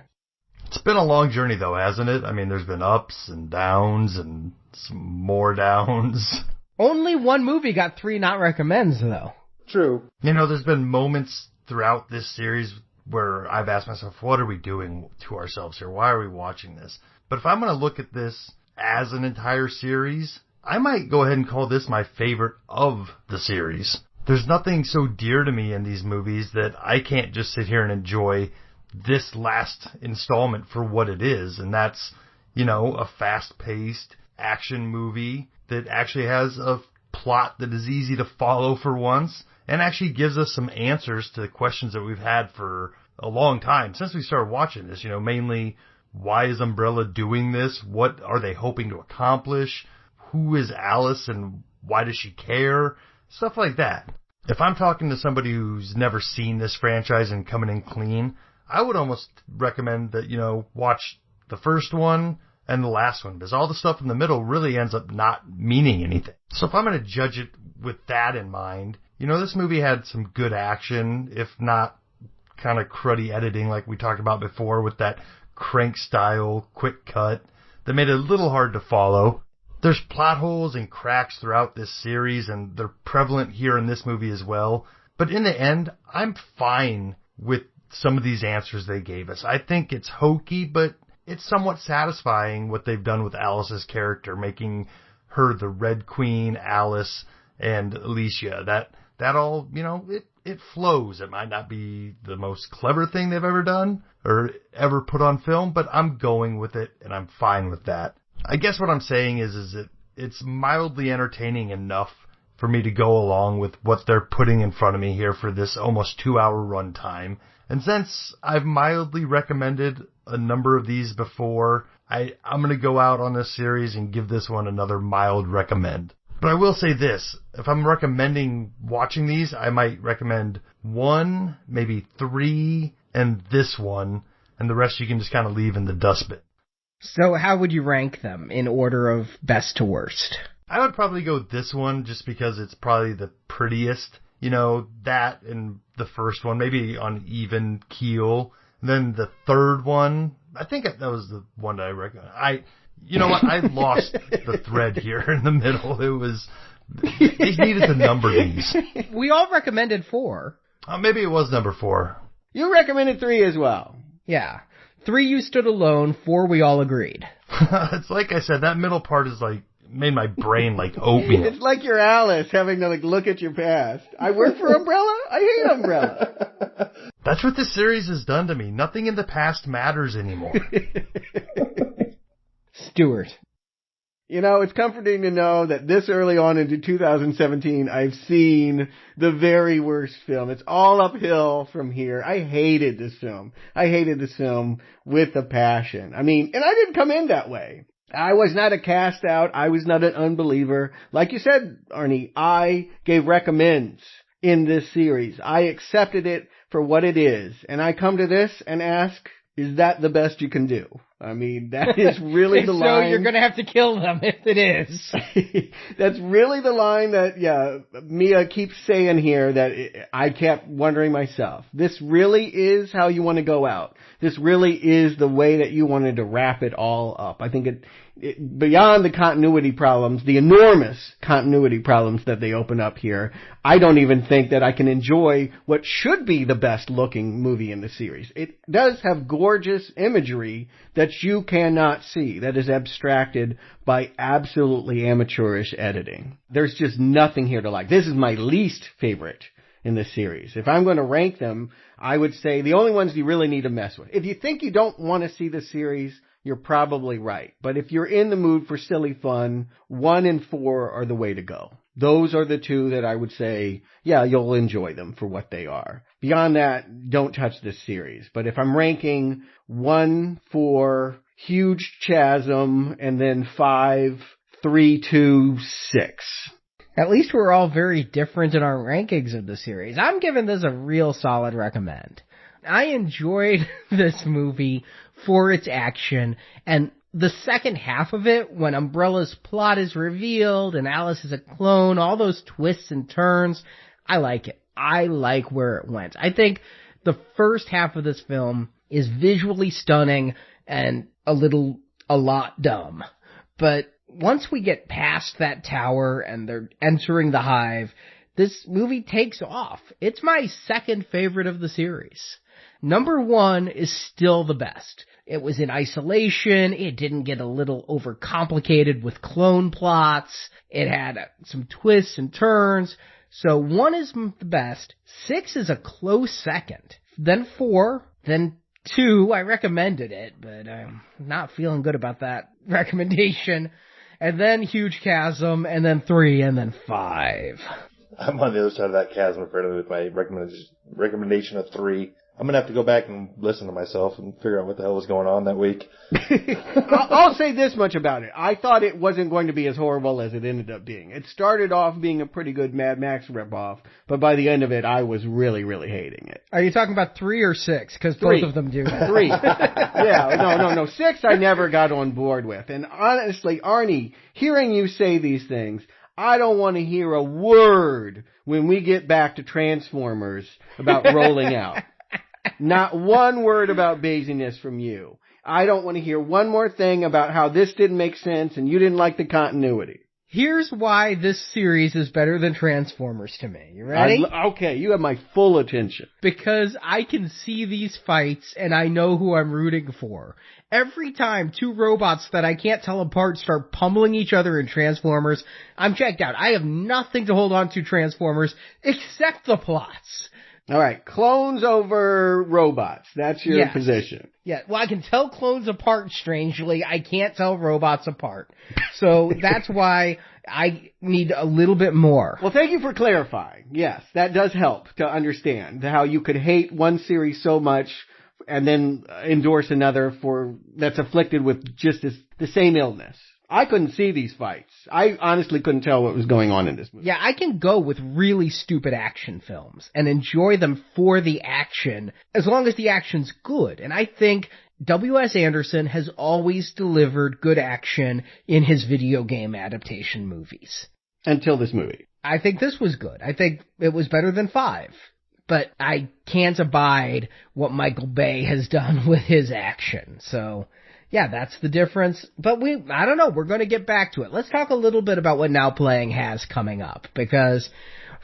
It's been a long journey, though, hasn't it? There's been ups and downs and some more downs. Only one movie got 3 not recommends, though. True. There's been moments throughout this series where I've asked myself, what are we doing to ourselves here? Why are we watching this? But if I'm going to look at this as an entire series, I might go ahead and call this my favorite of the series. There's nothing so dear to me in these movies that I can't just sit here and enjoy this last installment for what it is. And that's, a fast-paced action movie that actually has a plot that is easy to follow for once and actually gives us some answers to the questions that we've had for a long time since we started watching this, mainly why is Umbrella doing this? What are they hoping to accomplish? Who is Alice and why does she care? Stuff like that. If I'm talking to somebody who's never seen this franchise and coming in clean, I would almost recommend that, watch the first one and the last one, because all the stuff in the middle really ends up not meaning anything. So if I'm going to judge it with that in mind, this movie had some good action, if not kind of cruddy editing like we talked about before with that Crank style quick cut that made it a little hard to follow. There's plot holes and cracks throughout this series, and they're prevalent here in this movie as well. But in the end, I'm fine with some of these answers they gave us. I think it's hokey, but it's somewhat satisfying what they've done with Alice's character, making her the Red Queen, Alice, and Alicia. That all, it flows. It might not be the most clever thing they've ever done or ever put on film, but I'm going with it, and I'm fine with that. I guess what I'm saying is that it's mildly entertaining enough for me to go along with what they're putting in front of me here for this almost 2-hour runtime. And since I've mildly recommended a number of these before, I'm going to go out on this series and give this one another mild recommend. But I will say this, if I'm recommending watching these, I might recommend 1, maybe 3, and this one, and the rest you can just kind of leave in the dustbin. So how would you rank them in order of best to worst? I would probably go with this one just because it's probably the prettiest. You know, that and the first one, maybe on even keel. And then the third one, I think that was the one that I recommend. You know what? I lost the thread here in the middle. They needed to number these. We all recommended 4. Maybe it was number 4. You recommended 3 as well. Yeah. 3 you stood alone, 4 we all agreed. It's like I said, that middle part is like, made my brain like oatmeal. It's like you're Alice having to look at your past. I work for Umbrella? I hate Umbrella. That's what this series has done to me. Nothing in the past matters anymore. Stuart. You know, it's comforting to know that this early on into 2017, I've seen the very worst film. It's all uphill from here. I hated this film. I hated this film with a passion. I mean, and I didn't come in that way. I was not a cast out. I was not an unbeliever. Like you said, Arnie, I gave recommends in this series. I accepted it for what it is. And I come to this and ask, is that the best you can do? I mean, that is really the line. So you're going to have to kill them if it is. That's really the line that, Mia keeps saying here that I kept wondering myself. This really is how you want to go out. This really is the way that you wanted to wrap it all up. I think it beyond the continuity problems, the enormous continuity problems that they open up here, I don't even think that I can enjoy what should be the best looking movie in the series. It does have gorgeous imagery that you cannot see, that is abstracted by absolutely amateurish editing. There's just nothing here to like. This is my least favorite in this series. If I'm going to rank them, I would say the only ones you really need to mess with. If you think you don't want to see the series, you're probably right. But if you're in the mood for silly fun, 1 and 4 are the way to go. Those are the 2 that I would say, you'll enjoy them for what they are. Beyond that, don't touch this series. But if I'm ranking 1, 4, huge chasm, and then 5, 3, 2, 6. At least we're all very different in our rankings of the series. I'm giving this a real solid recommend. I enjoyed this movie for its action, and the second half of it, when Umbrella's plot is revealed and Alice is a clone, all those twists and turns, I like it. I like where it went. I think the first half of this film is visually stunning and a lot dumb. But once we get past that tower and they're entering the hive, this movie takes off. It's my second favorite of the series. Number 1 is still the best. It was in isolation. It didn't get a little overcomplicated with clone plots. It had some twists and turns. So 1 is the best. 6 is a close second. Then 4. Then 2. I recommended it, but I'm not feeling good about that recommendation. And then Huge Chasm. And then 3. And then 5. I'm on the other side of that chasm, apparently, with my recommendation of 3. I'm going to have to go back and listen to myself and figure out what the hell was going on that week. I'll say this much about it. I thought it wasn't going to be as horrible as it ended up being. It started off being a pretty good Mad Max ripoff, but by the end of it, I was really, really hating it. Are you talking about 3 or 6? Because both of them do that. 3. Yeah, no. 6 I never got on board with. And honestly, Arnie, hearing you say these things, I don't want to hear a word when we get back to Transformers about rolling out. Not one word about basiness from you. I don't want to hear one more thing about how this didn't make sense and you didn't like the continuity. Here's why this series is better than Transformers to me. You ready? Okay, you have my full attention. Because I can see these fights and I know who I'm rooting for. Every time 2 robots that I can't tell apart start pummeling each other in Transformers, I'm checked out. I have nothing to hold on to Transformers except the plots. All right, clones over robots. That's your position. Yeah, well, I can tell clones apart strangely. I can't tell robots apart. So that's why I need a little bit more. Well, thank you for clarifying. Yes, that does help to understand how you could hate one series so much and then endorse another that's afflicted with just the same illness. I couldn't see these fights. I honestly couldn't tell what was going on in this movie. Yeah, I can go with really stupid action films and enjoy them for the action, as long as the action's good. And I think W.S. Anderson has always delivered good action in his video game adaptation movies. Until this movie. I think this was good. I think it was better than 5. But I can't abide what Michael Bay has done with his action, so... yeah, that's the difference. But I don't know, we're going to get back to it. Let's talk a little bit about what Now Playing has coming up, because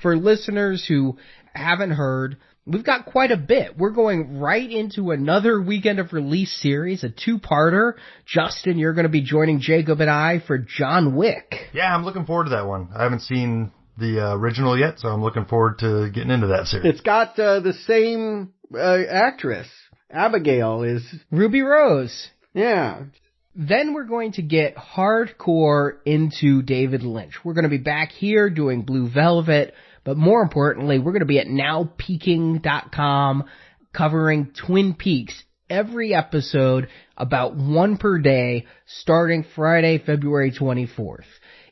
for listeners who haven't heard, we've got quite a bit. We're going right into another weekend of release series, a 2-parter. Justin, you're going to be joining Jacob and I for John Wick. Yeah, I'm looking forward to that one. I haven't seen the original yet, so I'm looking forward to getting into that series. It's got the same actress. Abigail is... Ruby Rose. Yeah. Then we're going to get hardcore into David Lynch. We're going to be back here doing Blue Velvet, but more importantly, we're going to be at nowpeaking.com covering Twin Peaks, every episode, about 1 per day, starting Friday, February 24th.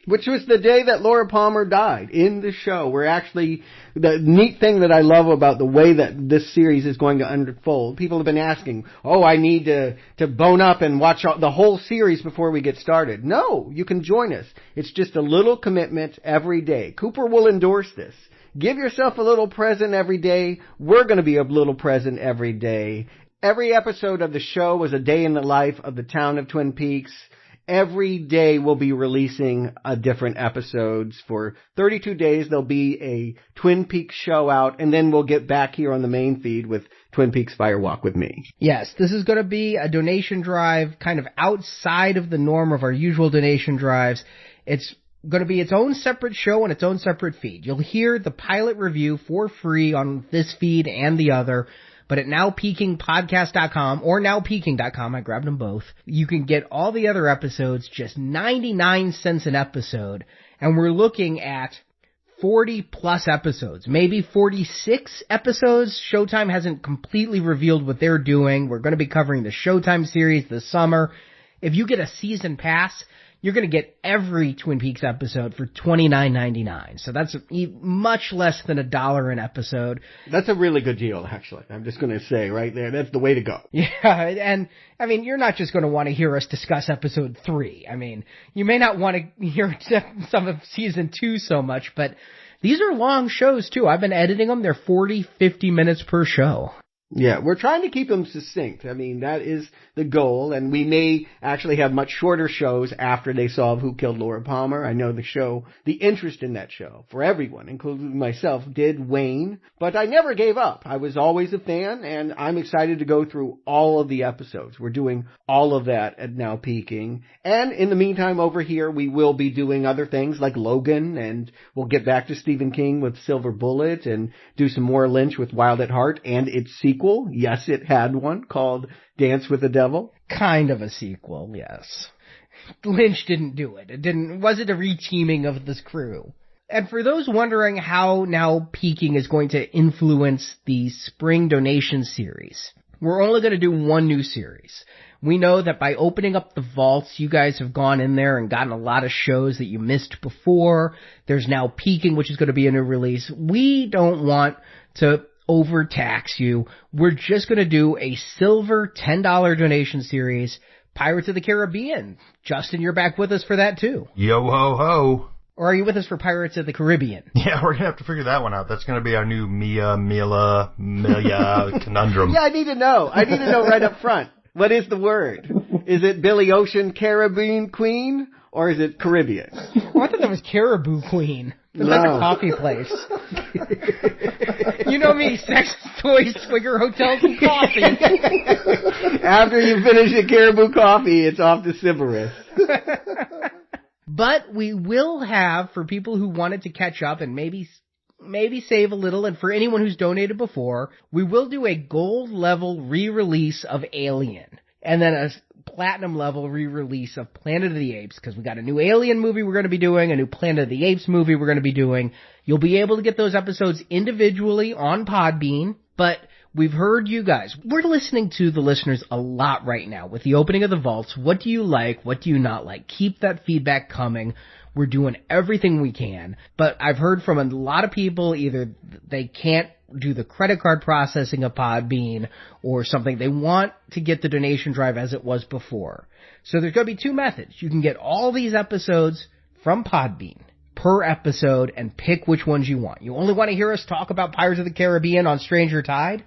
Which was the day that Laura Palmer died in the show. We're actually, the neat thing that I love about the way that this series is going to unfold, people have been asking, I need to bone up and watch the whole series before we get started. No, you can join us. It's just a little commitment every day. Cooper will endorse this. Give yourself a little present every day. We're going to be a little present every day. Every episode of the show was a day in the life of the town of Twin Peaks. Every day we'll be releasing different episodes. For 32 days there'll be a Twin Peaks show out, and then we'll get back here on the main feed with Twin Peaks Firewalk with me. Yes, this is going to be a donation drive kind of outside of the norm of our usual donation drives. It's going to be its own separate show and its own separate feed. You'll hear the pilot review for free on this feed and the other. But at nowpeakingpodcast.com or nowpeaking.com, I grabbed them both, you can get all the other episodes, just 99 cents an episode. And we're looking at 40 plus episodes, maybe 46 episodes. Showtime hasn't completely revealed what they're doing. We're going to be covering the Showtime series this summer. If you get a season pass, you're going to get every Twin Peaks episode for $29.99. So that's much less than $1 an episode. That's a really good deal, actually. I'm just going to say right there, that's the way to go. Yeah, and I mean, you're not just going to want to hear us discuss episode 3. I mean, you may not want to hear some of season 2 so much, but these are long shows too. I've been editing them. They're 40, 50 minutes per show. Yeah, we're trying to keep them succinct. I mean, that is the goal, and we may actually have much shorter shows after they solve Who Killed Laura Palmer. I know the interest in that show, for everyone, including myself, did wane, but I never gave up. I was always a fan, and I'm excited to go through all of the episodes. We're doing all of that at Now Peaking, and in the meantime, over here, we will be doing other things like Logan, and we'll get back to Stephen King with Silver Bullet, and do some more Lynch with Wild at Heart, and its sequel. Yes, it had one called Dance with the Devil. Kind of a sequel, yes. Lynch didn't do it. It wasn't a reteaming of this crew. And for those wondering how Now Peaking is going to influence the spring donation series, we're only going to do one new series. We know that by opening up the vaults, you guys have gone in there and gotten a lot of shows that you missed before. There's Now Peaking, which is going to be a new release. We don't want to overtax you. We're just going to do a silver $10 donation series, Pirates of the Caribbean. Justin, you're back with us for that too. Yo ho ho. Or are you with us for Pirates of the Caribbean? Yeah, we're going to have to figure that one out. That's going to be our new Milla conundrum. Yeah, I need to know right up front. What is the word? Is it Billy Ocean Caribbean Queen? Or is it Caribbean? Oh, I thought that was Caribou Queen. That's like a coffee place. You know me, sex, toys, swigger, hotels, and coffee. After you finish your Caribou coffee, it's off to Sybaris. But we will have, for people who wanted to catch up and maybe maybe save a little. And for anyone who's donated before, we will do a gold level re-release of Alien. And then a platinum level re-release of Planet of the Apes, because we got a new Alien movie we're going to be doing, a new Planet of the Apes movie we're going to be doing. You'll be able to get those episodes individually on Podbean, but we've heard you guys. We're listening to the listeners a lot right now with the opening of the vaults. What do you like? What do you not like? Keep that feedback coming. We're doing everything we can, but I've heard from a lot of people either they can't do the credit card processing of Podbean or something. They want to get the donation drive as it was before. So there's going to be two methods. You can get all these episodes from Podbean per episode and pick which ones you want. You only want to hear us talk about Pirates of the Caribbean on Stranger Tide?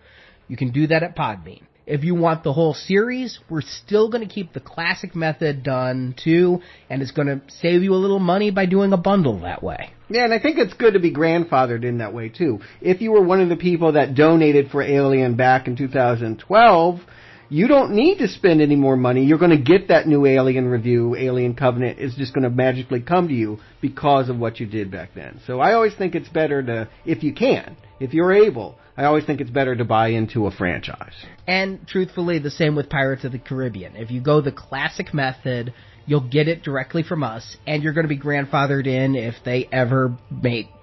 You can do that at Podbean. If you want the whole series, we're still going to keep the classic method done too, and it's going to save you a little money by doing a bundle that way. Yeah, and I think it's good to be grandfathered in that way too. If you were one of the people that donated for Alien back in 2012, you don't need to spend any more money. You're going to get that new Alien review. Alien Covenant is just going to magically come to you because of what you did back then. So I always think it's better to, if you can, if you're able, I always think it's better to buy into a franchise. And truthfully, the same with Pirates of the Caribbean. If you go the classic method, you'll get it directly from us, and you're going to be grandfathered in if they ever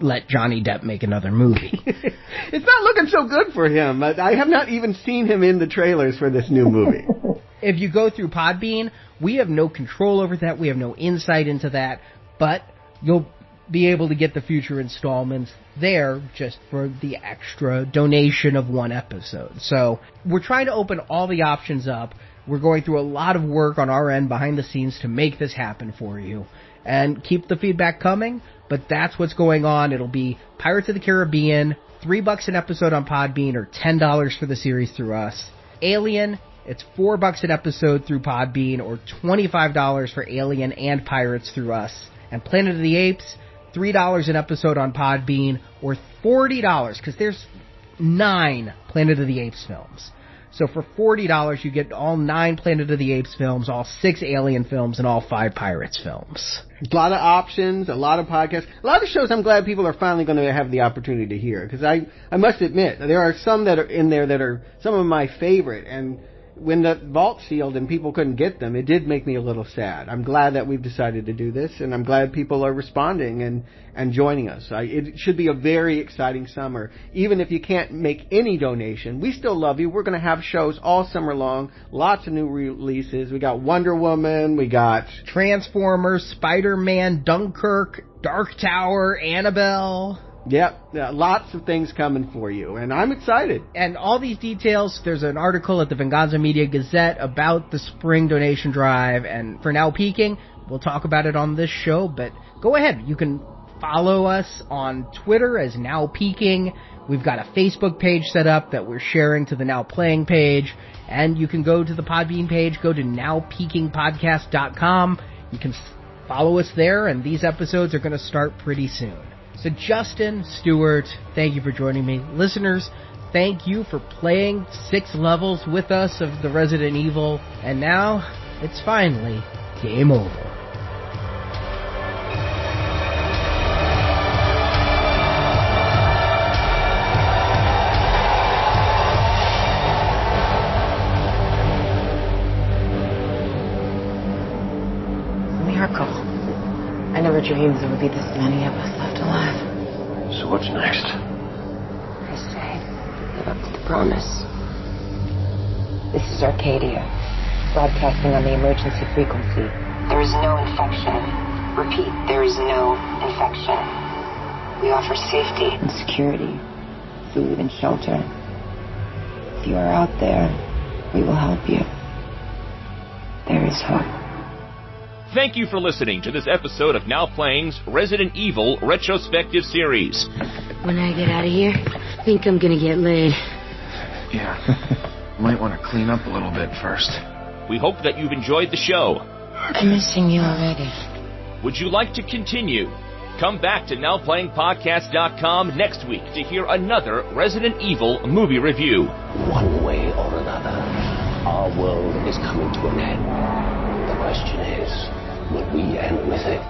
let Johnny Depp make another movie. It's not looking so good for him. I have not even seen him in the trailers for this new movie. If you go through Podbean, we have no control over that. We have no insight into that, but you'll be able to get the future installments there just for the extra donation of one episode. So we're trying to open all the options up. We're going through a lot of work on our end behind the scenes to make this happen for you. And keep the feedback coming, but that's what's going on. It'll be Pirates of the Caribbean, $3 an episode on Podbean, or $10 for the series through us. Alien, it's $4 an episode through Podbean, or $25 for Alien and Pirates through us. And Planet of the Apes, $3 an episode on Podbean, or $40, because there's 9 Planet of the Apes films. So for $40, you get all 9 Planet of the Apes films, all 6 Alien films, and all 5 Pirates films. A lot of options, a lot of podcasts, a lot of shows I'm glad people are finally going to have the opportunity to hear. Because I must admit, there are some that are in there that are some of my favorite, and when the vault sealed and people couldn't get them, it did make me a little sad. I'm glad that we've decided to do this, and I'm glad people are responding and joining us. It should be a very exciting summer. Even if you can't make any donation, we still love you. We're going to have shows all summer long, lots of new releases. We got Wonder Woman, we got Transformers, Spider-Man, Dunkirk, Dark Tower, Annabelle. Yep, lots of things coming for you, and I'm excited. And all these details, there's an article at the Venganza Media Gazette about the spring donation drive, and for Now Peaking, we'll talk about it on this show, but go ahead. You can follow us on Twitter as Now Peaking. We've got a Facebook page set up that we're sharing to the Now Playing page, and you can go to the Podbean page, go to nowpeakingpodcast.com. You can follow us there, and these episodes are going to start pretty soon. So Justin, Stuart, thank you for joining me. Listeners, thank you for playing 6 levels with us of the Resident Evil. And now, it's finally game over. Miracle. I never dreamed there would be this many of us left alive. So what's next? I say, live up to the promise. This is Arcadia, broadcasting on the emergency frequency. There is no infection. Repeat, there is no infection. We offer safety and security, food and shelter. If you are out there, we will help you. There is hope. Thank you for listening to this episode of Now Playing's Resident Evil Retrospective Series. When I get out of here, I think I'm gonna get laid. Yeah, might want to clean up a little bit first. We hope that you've enjoyed the show. I'm missing you already. Would you like to continue? Come back to NowPlayingPodcast.com next week to hear another Resident Evil movie review. One way or another, our world is coming to an end. The question is, will we end with it?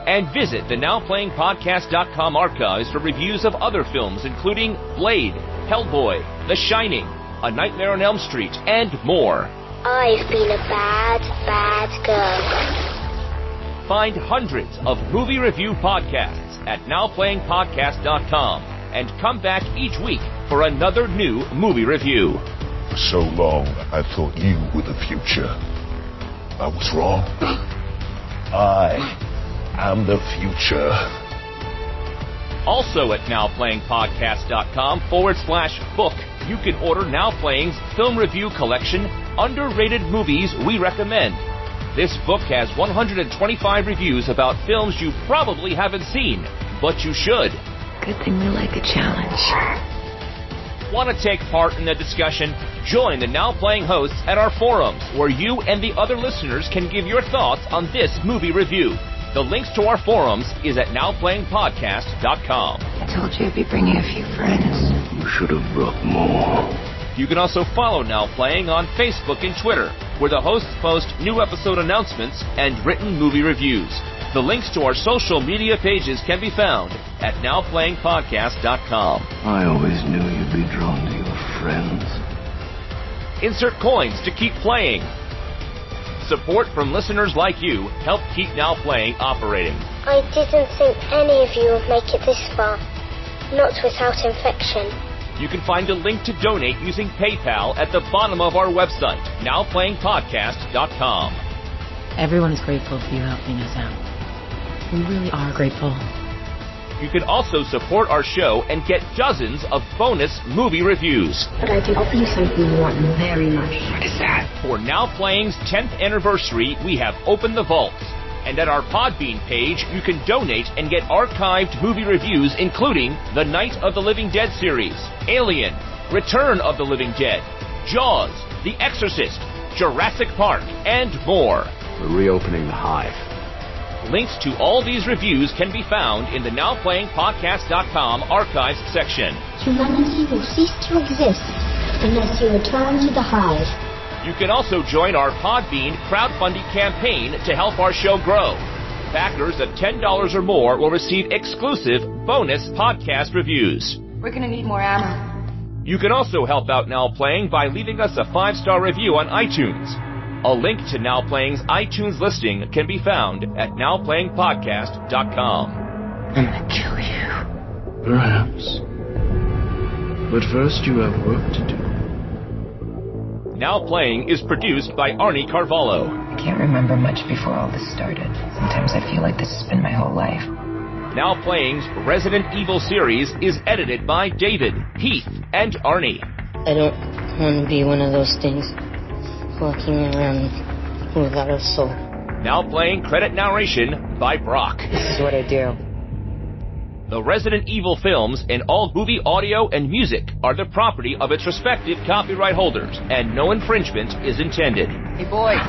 And visit the NowPlayingPodcast.com archives for reviews of other films including Blade, Hellboy, The Shining, A Nightmare on Elm Street, and more. I've been a bad, bad girl. Find hundreds of movie review podcasts at NowPlayingPodcast.com and come back each week for another new movie review. For so long, I thought you were the future. I was wrong. I am the future. Also at NowPlayingPodcast.com/book, you can order Now Playing's film review collection, Underrated Movies We Recommend. This book has 125 reviews about films you probably haven't seen, but you should. Good thing we like a challenge. Want to take part in the discussion? Join the Now Playing hosts at our forums, where you and the other listeners can give your thoughts on this movie review. The links to our forums is at NowPlayingPodcast.com. I told you I'd be bringing a few friends. You should have brought more. You can also follow Now Playing on Facebook and Twitter, where the hosts post new episode announcements and written movie reviews. The links to our social media pages can be found at NowPlayingPodcast.com. I always knew you'd be drawn to your friends. Insert coins to keep playing. Support from listeners like you help keep Now Playing operating. I didn't think any of you would make it this far. Not without infection. You can find a link to donate using PayPal at the bottom of our website, NowPlayingPodcast.com. Everyone's grateful for you helping us out. We really are grateful. You can also support our show and get dozens of bonus movie reviews. But I can offer you something you want very much. What is that? For Now Playing's 10th anniversary, we have opened the vaults. And at our Podbean page, you can donate and get archived movie reviews including the Night of the Living Dead series, Alien, Return of the Living Dead, Jaws, The Exorcist, Jurassic Park, and more. We're reopening the Hive. Links to all these reviews can be found in the NowPlayingPodcast.com archives section. Humanity will cease to exist unless you return to the Hive. You can also join our Podbean crowdfunding campaign to help our show grow. Backers of $10 or more will receive exclusive bonus podcast reviews. We're gonna need more ammo. You can also help out Now Playing by leaving us a 5-star review on iTunes. A link to Now Playing's iTunes listing can be found at NowPlayingPodcast.com. I'm gonna kill you. Perhaps. But first you have work to do. Now Playing is produced by Arnie Carvalho. I can't remember much before all this started. Sometimes I feel like this has been my whole life. Now Playing's Resident Evil series is edited by David, Heath, and Arnie. I don't want to be one of those things walking around without a soul. Now Playing credit narration by Brock. This is what I do. The Resident Evil films and all movie audio and music are the property of its respective copyright holders, and no infringement is intended. Hey boys,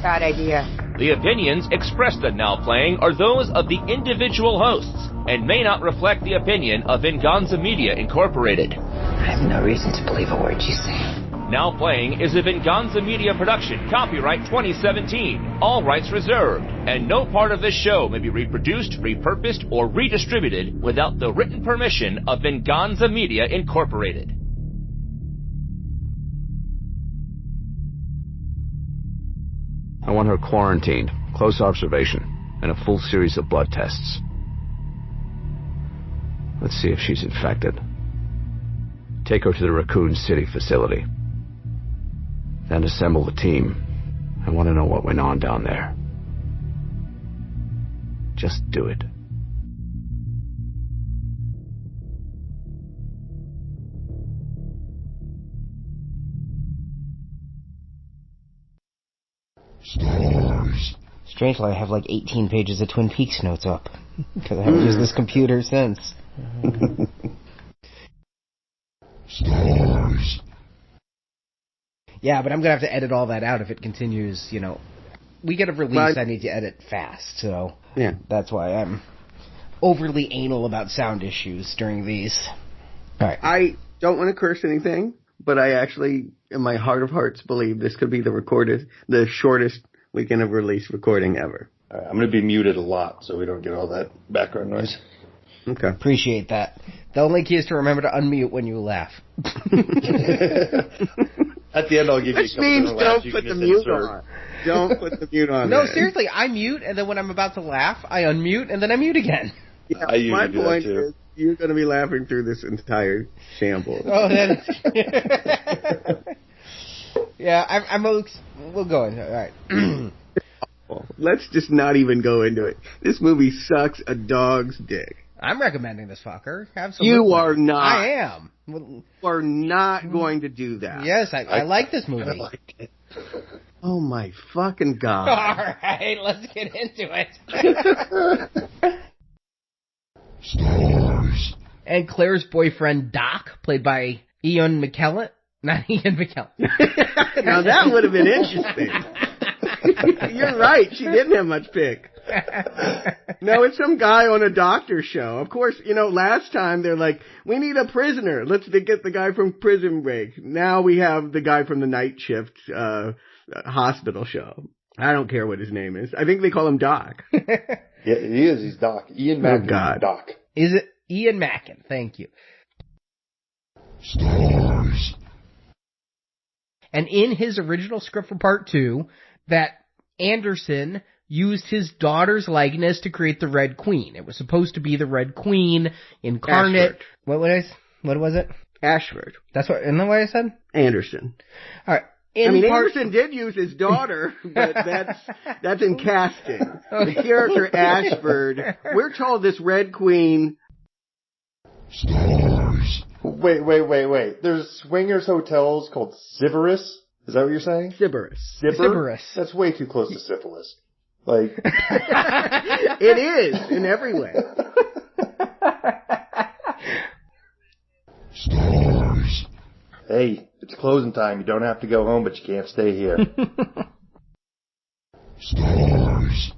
bad idea. The opinions expressed at Now Playing are those of the individual hosts and may not reflect the opinion of Venganza Media Incorporated. I have no reason to believe a word you say. Now Playing is a Venganza Media production, copyright 2017, all rights reserved, and no part of this show may be reproduced, repurposed, or redistributed without the written permission of Venganza Media Incorporated. I want her quarantined, close observation, and a full series of blood tests. Let's see if she's infected. Take her to the Raccoon City facility. Then assemble the team. I want to know what went on down there. Just do it. Stars. Strangely, I have like 18 pages of Twin Peaks notes up. Because I haven't used this computer since. Stars. Yeah, but I'm going to have to edit all that out if it continues, you know. We get a release, I need to edit fast, so yeah, that's why I'm overly anal about sound issues during these. All right. I don't want to curse anything, but I actually, in my heart of hearts, believe this could be the shortest weekend of release recording ever. All right, I'm going to be muted a lot so we don't get all that background noise. Okay. Appreciate that. The only key is to remember to unmute when you laugh. At the end, I'll give you a couple Which means don't put the mute on. Don't put the mute on. No, seriously, I mute, and then when I'm about to laugh, I unmute, and then I mute again. Yeah, my point is, you're going to be laughing through this entire shambles. Oh, that is... Yeah, we'll go in. All right. Let's just not even go into it. This movie sucks a dog's dick. I'm recommending this fucker. Absolutely. You are not. I am. You are not going to do that. Yes, I like this movie. I like it. Oh my fucking God. All right, let's get into it. Stars. And Claire's boyfriend, Doc, played by Ian McKellen. Not Ian McKellen. Now that would have been interesting. You're right. She didn't have much pick. No, it's some guy on a doctor show. Of course, last time they're like, we need a prisoner. Let's get the guy from Prison Break. Now we have the guy from the night shift hospital show. I don't care what his name is. I think they call him Doc. Yeah, he is. He's Doc. Ian Mackin. Oh, God. Doc. Is it Ian Mackin? Thank you. Stars. And in his original script for part 2, that Anderson used his daughter's likeness to create the Red Queen. It was supposed to be the Red Queen incarnate. Ashford. What was it? Ashford. Isn't that what I said? Anderson. All right. Anderson did use his daughter, but that's in casting. The character Ashford, we're told this Red Queen... Stars. Wait. There's swingers hotels called Sybaris? Is that what you're saying? Sybaris. That's way too close to syphilis. Like... It is, in every way. Stars. Hey, it's closing time. You don't have to go home, but you can't stay here. Stars.